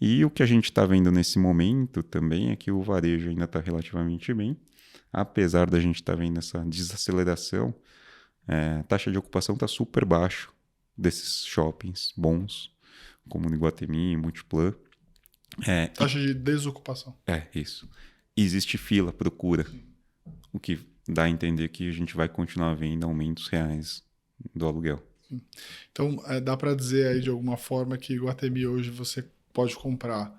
B: E o que a gente está vendo nesse momento também é que o varejo ainda está relativamente bem, apesar da gente estar vendo essa desaceleração, a taxa de ocupação está super baixo desses shoppings bons, como no Iguatemi, Multiplan.
A: Taxa de desocupação.
B: Isso. Existe fila, procura, o que dá a entender que a gente vai continuar vendo aumentos reais do aluguel.
A: Então, dá para dizer aí de alguma forma que Iguatemi hoje você pode comprar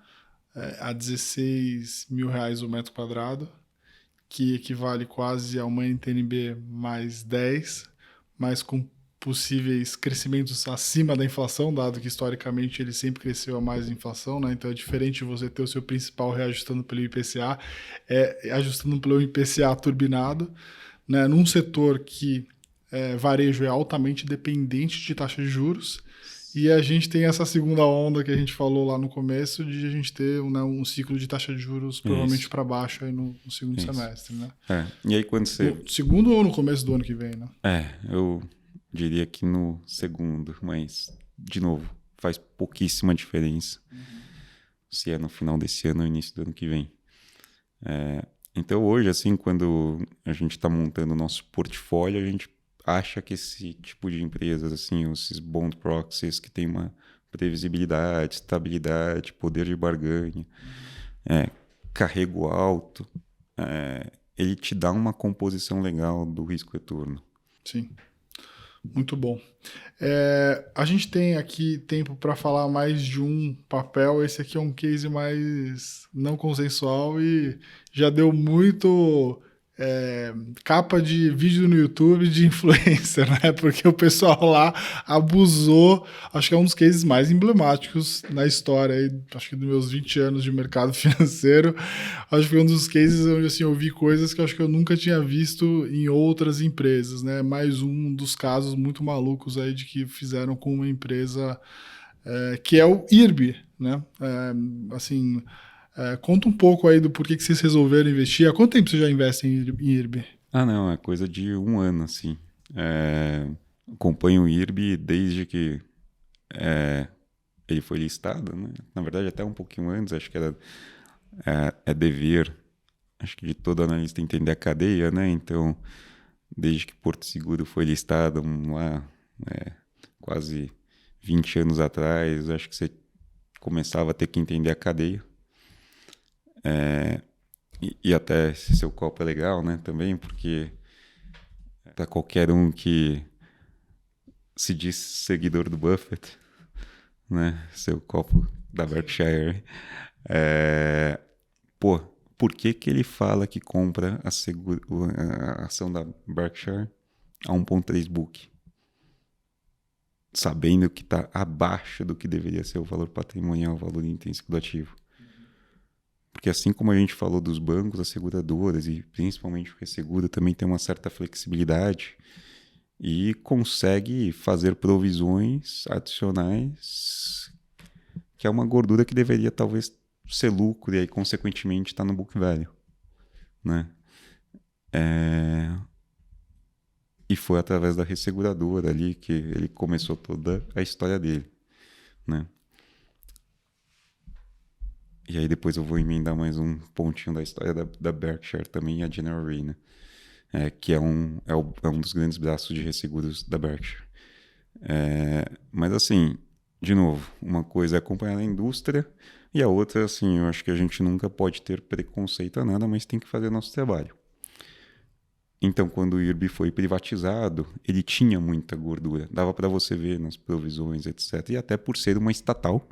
A: a R$16 mil o metro quadrado, que equivale quase a uma NTNB mais 10, mas com possíveis crescimentos acima da inflação, dado que historicamente ele sempre cresceu a mais da inflação, né? Então é diferente de você ter o seu principal reajustando pelo IPCA, ajustando pelo IPCA turbinado, né? Num setor que varejo é altamente dependente de taxa de juros, e a gente tem essa segunda onda que a gente falou lá no começo, de a gente ter um ciclo de taxa de juros provavelmente para baixo aí no segundo semestre, né?
B: E aí quando você...
A: No segundo ou no começo do ano que vem, né?
B: Eu diria que no segundo, mas, de novo, faz pouquíssima diferença se é no final desse ano ou início do ano que vem. Então hoje, assim, quando a gente está montando o nosso portfólio, a gente acha que esse tipo de empresas, assim, esses bond proxies que tem uma previsibilidade, estabilidade, poder de barganha, carrego alto, ele te dá uma composição legal do risco-retorno.
A: Sim, muito bom. A gente tem aqui tempo para falar mais de um papel. Esse aqui é um case mais não consensual e já deu muito capa de vídeo no YouTube de influencer, né? Porque o pessoal lá abusou. Acho que é um dos cases mais emblemáticos na história aí, acho que dos meus 20 anos de mercado financeiro. Acho que foi um dos cases onde assim, eu vi coisas que acho que eu nunca tinha visto em outras empresas, né? Mais um dos casos muito malucos aí de que fizeram com uma empresa que é o IRB, né? Conta um pouco aí do porquê que vocês resolveram investir. Há quanto tempo você já investe em IRB?
B: Não, é coisa de um ano, assim. Acompanho o IRB desde que ele foi listado, né? Na verdade, até um pouquinho antes, acho que era dever, acho que de todo analista entender a cadeia, né? Então, desde que Porto Seguro foi listado lá, quase 20 anos atrás, acho que você começava a ter que entender a cadeia. E até se seu copo é legal, né? Também, porque para qualquer um que se diz seguidor do Buffett, né? Seu copo da Berkshire, por que ele fala que compra a ação da Berkshire a 1,3 book? Sabendo que está abaixo do que deveria ser o valor patrimonial, o valor intrínseco do ativo. Porque assim como a gente falou dos bancos, as seguradoras e principalmente o resseguro também tem uma certa flexibilidade e consegue fazer provisões adicionais, que é uma gordura que deveria talvez ser lucro e aí consequentemente está no book value, né? E foi através da resseguradora ali que ele começou toda a história dele, né? E aí depois eu vou emendar mais um pontinho da história da Berkshire também, a General Re, né? Que é um dos grandes braços de resseguros da Berkshire. Mas assim, de novo, uma coisa é acompanhar a indústria e a outra, assim, eu acho que a gente nunca pode ter preconceito a nada, mas tem que fazer nosso trabalho. Então, quando o IRB foi privatizado, ele tinha muita gordura. Dava para você ver nas provisões, etc. E até por ser uma estatal,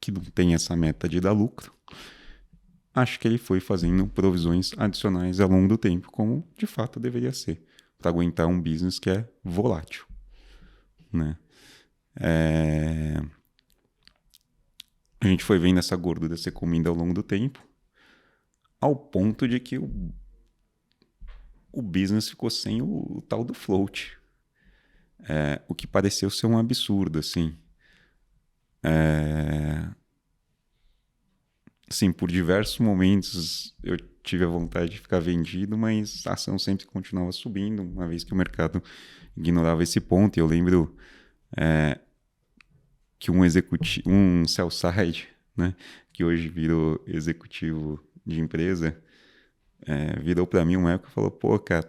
B: que não tem essa meta de dar lucro, acho que ele foi fazendo provisões adicionais ao longo do tempo, como de fato deveria ser, para aguentar um business que é volátil, né? A gente foi vendo essa gordura ser comida ao longo do tempo, ao ponto de que o business ficou sem o tal do float. O que pareceu ser um absurdo, assim. Sim, por diversos momentos eu tive a vontade de ficar vendido, mas a ação sempre continuava subindo, uma vez que o mercado ignorava esse ponto. E eu lembro que um sell side, né, que hoje virou executivo de empresa, virou para mim uma época e falou: pô, cara,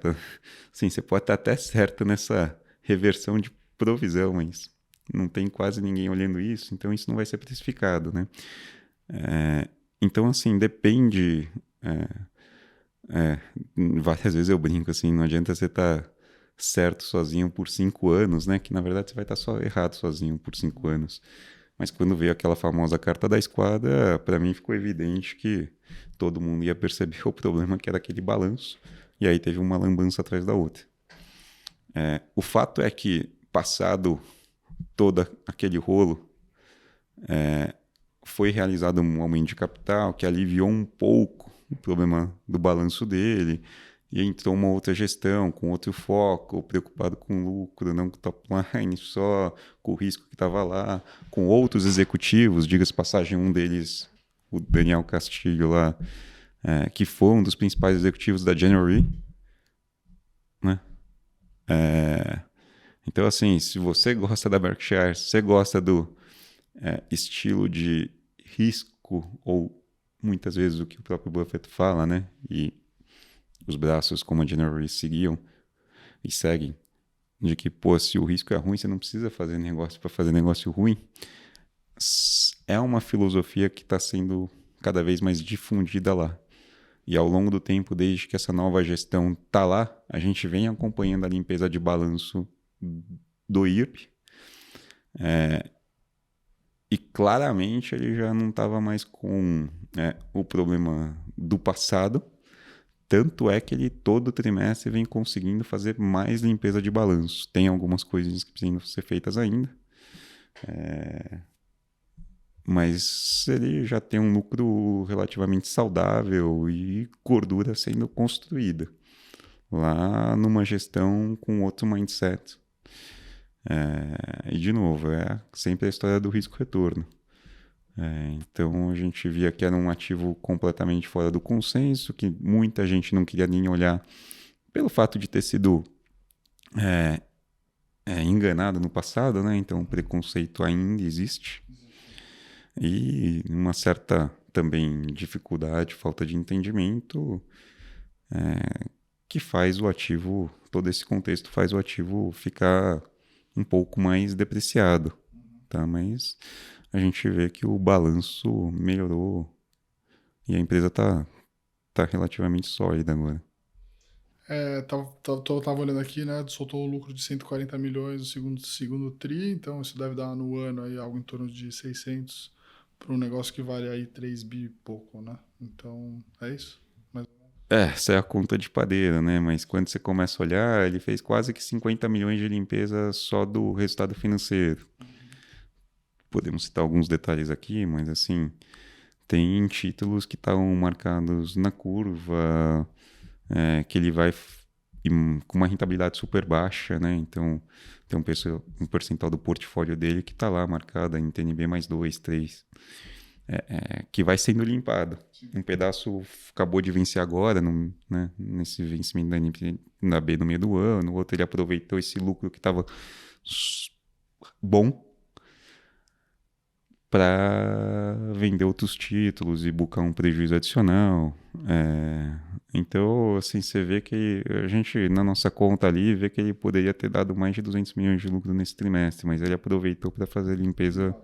B: assim, você pode estar até certo nessa reversão de provisão, mas não tem quase ninguém olhando isso, então isso não vai ser precificado, né? Então, assim, depende. Várias vezes eu brinco assim, não adianta você estar certo sozinho por 5 anos, né? Que na verdade você vai estar só errado sozinho por 5 anos. Mas quando veio aquela famosa carta da esquadra, para mim ficou evidente que todo mundo ia perceber o problema que era aquele balanço. E aí teve uma lambança atrás da outra. O fato é que, passado todo aquele rolo, foi realizado um aumento de capital que aliviou um pouco o problema do balanço dele, e entrou uma outra gestão com outro foco, preocupado com lucro, não com top line, só com o risco que estava lá, com outros executivos, diga-se passagem, um deles, o Daniel Castilho lá, que foi um dos principais executivos da General Re, né? Então, assim, se você gosta da Berkshire, se você gosta do estilo de risco, ou muitas vezes o que o próprio Buffett fala, né? E os braços, como a General Re seguiam e seguem, de que, pô, se o risco é ruim, você não precisa fazer negócio para fazer negócio ruim. É uma filosofia que está sendo cada vez mais difundida lá. E ao longo do tempo, desde que essa nova gestão está lá, a gente vem acompanhando a limpeza de balanço do IRB. E claramente ele já não estava mais com o problema do passado. Tanto é que ele todo trimestre vem conseguindo fazer mais limpeza de balanço. Tem algumas coisinhas que precisam ser feitas ainda. Mas ele já tem um lucro relativamente saudável e gordura sendo construída. Lá numa gestão com outro mindset. E de novo, sempre a história do risco-retorno. Então a gente via que era um ativo completamente fora do consenso, que muita gente não queria nem olhar pelo fato de ter sido enganado no passado, né? Então o preconceito ainda existe. E uma certa também dificuldade, falta de entendimento, que faz o ativo, todo esse contexto faz o ativo ficar um pouco mais depreciado, tá? Mas a gente vê que o balanço melhorou e a empresa tá relativamente sólida agora.
A: Tava olhando aqui, né? Soltou o lucro de 140 milhões no segundo TRI, então isso deve dar no ano aí algo em torno de 600 para um negócio que vale aí 3 bi e pouco, né? Então, é isso?
B: Essa é a conta de padeiro, né? Mas quando você começa a olhar, ele fez quase que 50 milhões de limpeza só do resultado financeiro. Podemos citar alguns detalhes aqui, mas assim, tem títulos que estavam marcados na curva, que ele vai com uma rentabilidade super baixa, né? Então, tem um percentual do portfólio dele que está lá marcado em TNB mais 2, 3, que vai sendo limpado.
A: Sim.
B: Um pedaço acabou de vencer agora, né? Nesse vencimento da B no meio do ano, o outro ele aproveitou esse lucro que estava bom para vender outros títulos e buscar um prejuízo adicional. Então, assim, você vê que a gente, na nossa conta ali, vê que ele poderia ter dado mais de 200 milhões de lucro nesse trimestre, mas ele aproveitou para fazer limpeza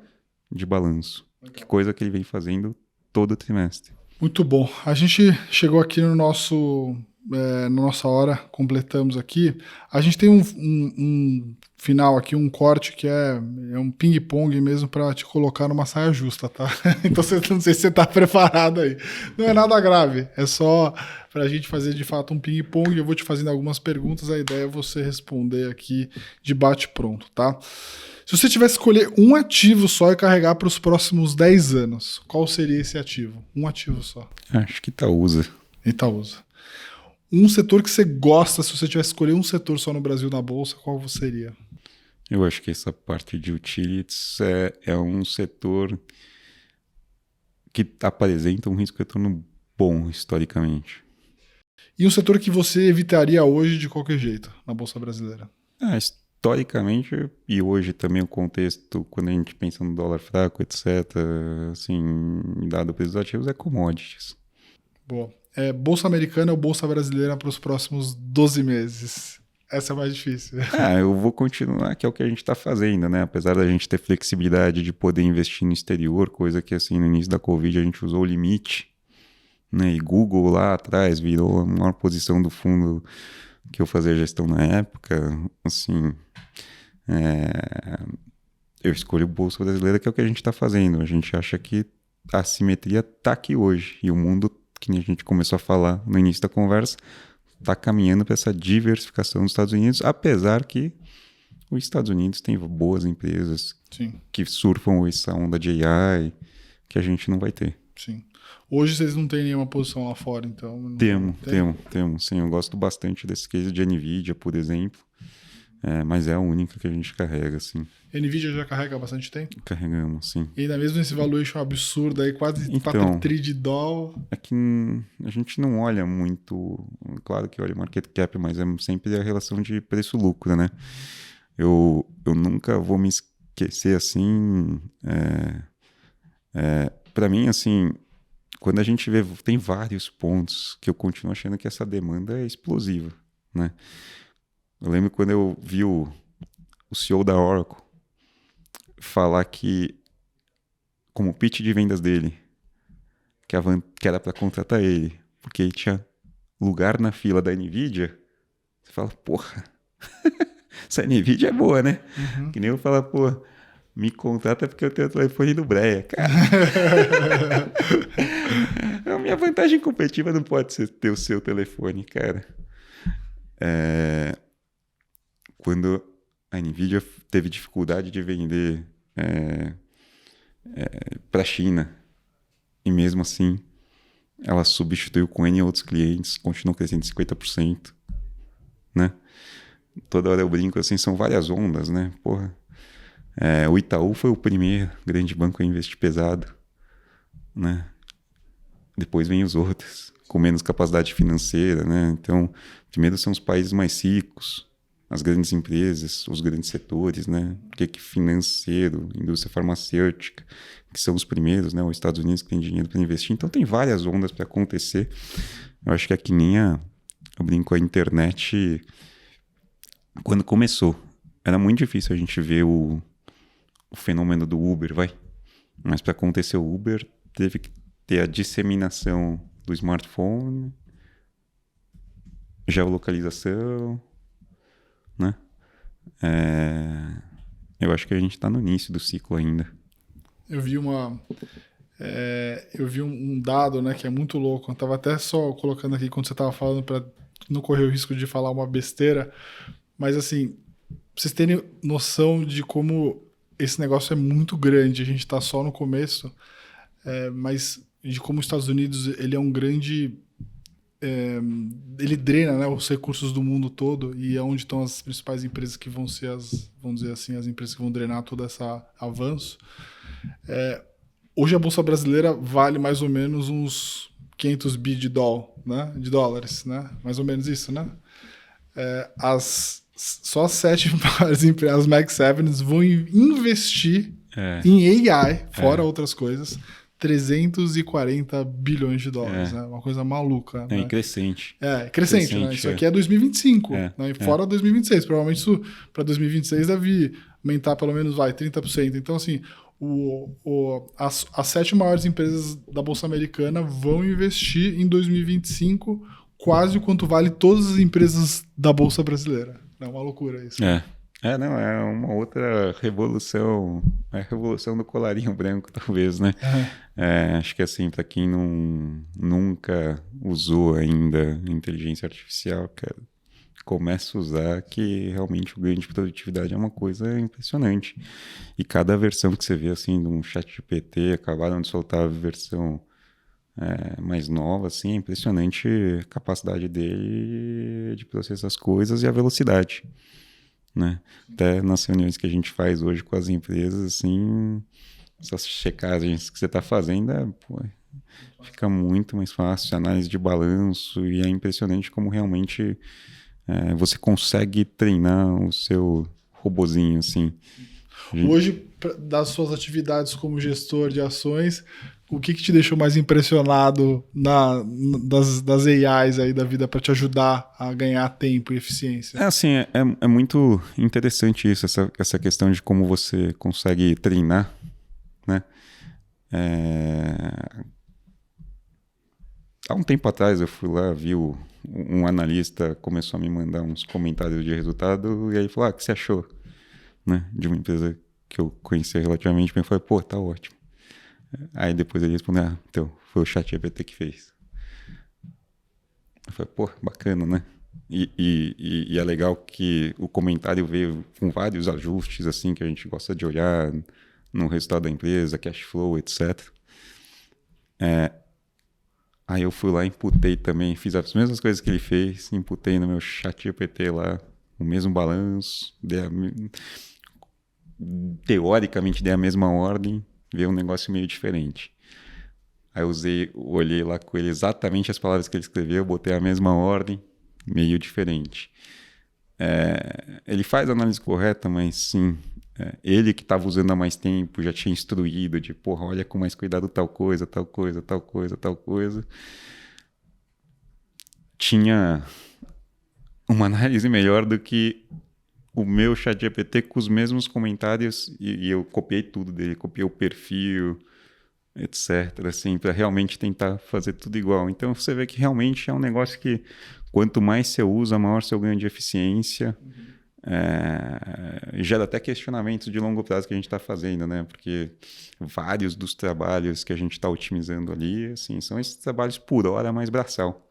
B: de balanço, que coisa que ele vem fazendo todo trimestre.
A: Muito bom. A gente chegou aqui no na nossa hora, completamos aqui. A gente tem um final aqui, um corte que é um ping-pong mesmo para te colocar numa saia justa, tá? Então não sei se você tá preparado aí. Não é nada grave, é só para a gente fazer de fato um ping-pong. Eu vou te fazendo algumas perguntas, a ideia é você responder aqui de bate-pronto, tá? Se você tivesse que escolher um ativo só e carregar para os próximos 10 anos, qual seria esse ativo? Um ativo só.
B: Acho que Itaúsa.
A: Itaúsa. Um setor que você gosta, se você tivesse que escolher um setor só no Brasil na Bolsa, qual seria?
B: Eu acho que essa parte de utilities é um setor que apresenta um risco-retorno bom historicamente.
A: E um setor que você evitaria hoje de qualquer jeito na Bolsa Brasileira?
B: Historicamente, e hoje também o contexto, quando a gente pensa no dólar fraco, etc., assim, dado o preço dos ativos, é commodities.
A: Boa. Bolsa Americana ou Bolsa Brasileira para os próximos 12 meses? Essa é mais difícil.
B: Eu vou continuar, que é o que a gente está fazendo, né? Apesar da gente ter flexibilidade de poder investir no exterior, coisa que, assim, no início da Covid a gente usou o limite, né? E Google lá atrás virou a maior posição do fundo que eu fazia gestão na época, assim, eu escolho Bolsa Brasileira, que é o que a gente está fazendo. A gente acha que a assimetria está aqui hoje, e o mundo, que a gente começou a falar no início da conversa, está caminhando para essa diversificação dos Estados Unidos, apesar que os Estados Unidos têm boas empresas
A: Sim.
B: que surfam essa onda de AI, que a gente não vai ter.
A: Sim. Hoje vocês não têm nenhuma posição lá fora, então...
B: Temos. Sim, eu gosto bastante desse case de NVIDIA, por exemplo, mas é a única que a gente carrega, assim.
A: NVIDIA já carrega há bastante tempo?
B: Carregamos, sim.
A: E ainda mesmo nesse valuation absurdo aí, quase 4 tri de dólar.
B: É que a gente não olha muito, claro que olha market cap, mas é sempre a relação de preço-lucro, né? Eu nunca vou me esquecer, assim, para mim, assim, quando a gente vê, tem vários pontos que eu continuo achando que essa demanda é explosiva, né? Eu lembro quando eu vi o CEO da Oracle falar que, como pitch de vendas dele, que era para contratar ele, porque ele tinha lugar na fila da NVIDIA, você fala, porra, essa NVIDIA é boa, né?
A: Uhum.
B: Que nem eu falar, pô, me contrata porque eu tenho o telefone do Breia, cara. A minha vantagem competitiva não pode ser ter o seu telefone, cara. Quando a NVIDIA teve dificuldade de vender para a China, e mesmo assim ela substituiu com N outros clientes, continuou crescendo 50%, né? Toda hora eu brinco assim, são várias ondas, né? Porra. O Itaú foi o primeiro grande banco a investir pesado, né? Depois vem os outros, com menos capacidade financeira, né? Então, primeiro são os países mais ricos, as grandes empresas, os grandes setores, né? Que financeiro, indústria farmacêutica, que são os primeiros, né? Os Estados Unidos que tem dinheiro para investir. Então, tem várias ondas para acontecer. Eu acho que é que nem eu brinco, a internet, quando começou, era muito difícil a gente ver o fenômeno do Uber, mas para acontecer o Uber, teve que ter a disseminação do smartphone, geolocalização, né? Eu acho que a gente está no início do ciclo ainda.
A: Eu vi um dado, né, que é muito louco. Eu estava até só colocando aqui quando você estava falando para não correr o risco de falar uma besteira, mas assim, pra vocês terem noção de como esse negócio é muito grande, a gente está só no começo, mas de como os Estados Unidos ele é um grande... ele drena, né, os recursos do mundo todo, e é onde estão as principais empresas que vão ser vamos dizer assim, as empresas que vão drenar todo esse avanço. Hoje a Bolsa Brasileira vale mais ou menos uns 500 bi de dólares, né? Mais ou menos isso, né? Só as 7 maiores empresas, as Mag 7, vão investir Em AI, fora outras coisas, 340 bilhões de dólares, né? Uma coisa maluca.
B: E
A: né?
B: crescente.
A: Crescente, né? Isso aqui é 2025, né? Fora 2026. Provavelmente isso para 2026 deve aumentar pelo menos 30%. Então, assim, as 7 maiores empresas da Bolsa Americana vão investir em 2025 quase o quanto vale todas as empresas da Bolsa Brasileira. É uma loucura isso.
B: Não, é uma outra revolução, é a revolução do colarinho branco, talvez, né? Acho que assim, para quem nunca usou ainda inteligência artificial, cara, começa a usar, que realmente o ganho de produtividade é uma coisa impressionante. E cada versão que você vê, assim, de um ChatGPT, acabaram de soltar a versão mais nova, assim, é impressionante a capacidade dele de processar as coisas e a velocidade. Né? Até nas reuniões que a gente faz hoje com as empresas, assim, essas checagens que você está fazendo, fica muito mais fácil, análise de balanço, e é impressionante como realmente você consegue treinar o seu robozinho, assim.
A: Hoje, das suas atividades como gestor de ações, o que te deixou mais impressionado das AIs aí da vida para te ajudar a ganhar tempo e eficiência?
B: Assim, é muito interessante isso, essa questão de como você consegue treinar, né? Há um tempo atrás eu fui lá, vi um analista começou a me mandar uns comentários de resultado, e aí ele falou, o que você achou? Né? De uma empresa que eu conhecia relativamente bem, eu falei, tá ótimo. Aí depois ele respondeu, então, foi o ChatGPT que fez. Eu falei, bacana, né? E é legal que o comentário veio com vários ajustes, assim, que a gente gosta de olhar no resultado da empresa, cash flow, etc. Aí eu fui lá, imputei também, fiz as mesmas coisas que ele fez, imputei no meu ChatGPT lá, o mesmo balanço, teoricamente dei a mesma ordem, veio um negócio meio diferente. Aí olhei lá com ele exatamente as palavras que ele escreveu, botei a mesma ordem, meio diferente. Ele faz a análise correta, mas sim, ele que estava usando há mais tempo já tinha instruído de, olha com mais cuidado tal coisa, tal coisa, tal coisa, tal coisa. Tinha uma análise melhor do que o meu ChatGPT com os mesmos comentários, e eu copiei tudo dele, copiei o perfil, etc, assim, para realmente tentar fazer tudo igual. Então você vê que realmente é um negócio que quanto mais você usa, maior seu ganho de eficiência. Gera até questionamentos de longo prazo que a gente está fazendo, né? Porque vários dos trabalhos que a gente está otimizando ali, assim, são esses trabalhos por hora mais braçal,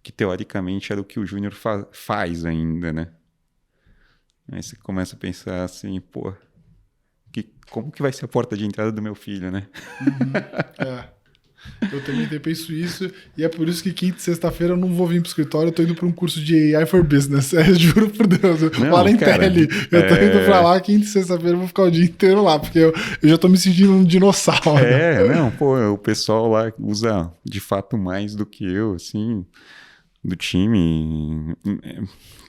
B: que teoricamente era o que o Júnior faz ainda, né? Aí você começa a pensar assim, como que vai ser a porta de entrada do meu filho, né?
A: Eu também penso isso, e é por isso que quinta e sexta-feira eu não vou vir pro escritório, eu tô indo para um curso de AI for Business, juro por Deus, lá na Intel, eu tô indo pra lá, quinta e sexta-feira eu vou ficar o dia inteiro lá, porque eu já tô me sentindo um dinossauro.
B: O pessoal lá usa de fato mais do que eu, assim, do time.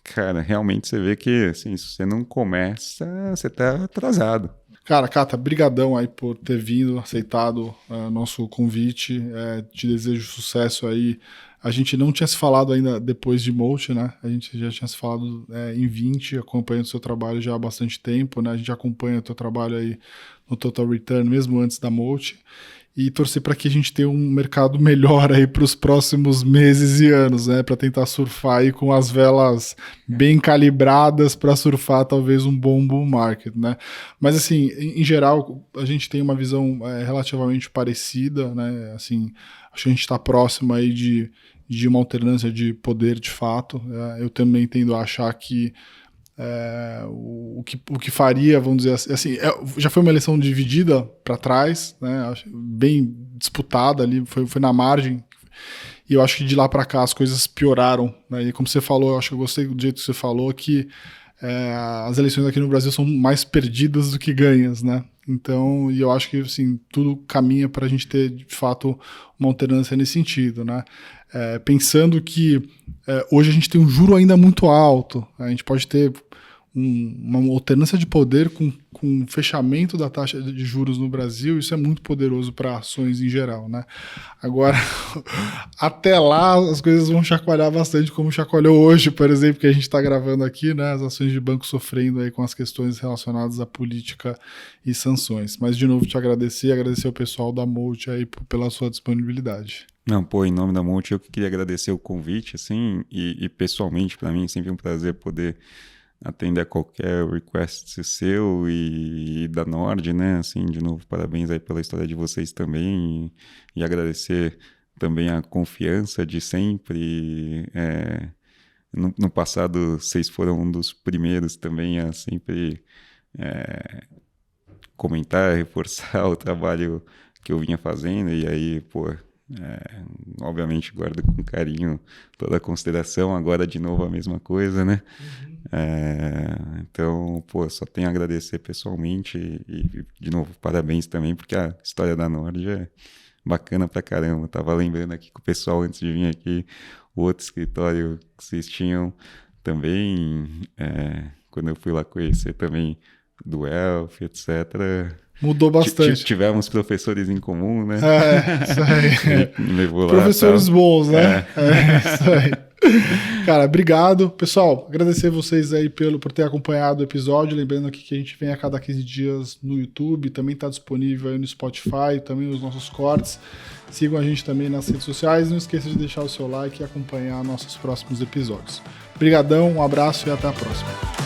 B: Cara, realmente você vê que, assim, se você não começa, você tá atrasado.
A: Cara, Cata, brigadão aí por ter vindo, aceitado nosso convite. Te desejo sucesso aí. A gente não tinha se falado ainda depois de Molt, né? A gente já tinha se falado em 20, acompanhando o seu trabalho já há bastante tempo, né? A gente acompanha o teu trabalho aí no Total Return, mesmo antes da Molt. E torcer para que a gente tenha um mercado melhor aí para os próximos meses e anos, né? Para tentar surfar aí com as velas bem calibradas para surfar talvez um bom bull market, né? Mas assim, em geral, a gente tem uma visão relativamente parecida, né? Assim, acho que a gente está próximo aí de uma alternância de poder de fato. Eu também tendo a achar que o que faria, vamos dizer assim, já foi uma eleição dividida para trás, né, bem disputada ali, foi na margem, e eu acho que de lá para cá as coisas pioraram, né, e como você falou, eu acho que eu gostei do jeito que você falou, que as eleições aqui no Brasil são mais perdidas do que ganhas, né, então, e eu acho que assim, tudo caminha para a gente ter, de fato, uma alternância nesse sentido, né, pensando que hoje a gente tem um juro ainda muito alto, a gente pode ter uma alternância de poder com fechamento da taxa de juros no Brasil, isso é muito poderoso para ações em geral, né? Agora, até lá as coisas vão chacoalhar bastante, como chacoalhou hoje, por exemplo, que a gente está gravando aqui, né? As ações de banco sofrendo aí com as questões relacionadas à política e sanções. Mas, de novo, te agradecer ao pessoal da Molt aí pela sua disponibilidade.
B: Não, pô, em nome da Molt, eu queria agradecer o convite, assim, e pessoalmente, para mim, é sempre um prazer poder atender a qualquer request seu e da Nord, né? Assim, de novo, parabéns aí pela história de vocês também e agradecer também a confiança de sempre. No passado, vocês foram um dos primeiros também a sempre comentar, reforçar o trabalho que eu vinha fazendo e aí, pô... obviamente guardo com carinho toda a consideração, agora de novo a mesma coisa, né? Então, pô, só tenho a agradecer pessoalmente e de novo, parabéns também, porque a história da Nord é bacana pra caramba. Eu tava lembrando aqui com o pessoal antes de vir aqui, o outro escritório que vocês tinham também, quando eu fui lá conhecer também do Elf, etc.,
A: mudou bastante.
B: Tivemos professores em comum, né?
A: Isso aí.
B: Levou lá,
A: professores bons, né? Isso aí. Cara, obrigado. Pessoal, agradecer vocês aí por ter acompanhado o episódio. Lembrando aqui que a gente vem a cada 15 dias no YouTube, também está disponível aí no Spotify, também os nossos cortes. Sigam a gente também nas redes sociais. Não esqueça de deixar o seu like e acompanhar nossos próximos episódios. Obrigadão, um abraço e até a próxima.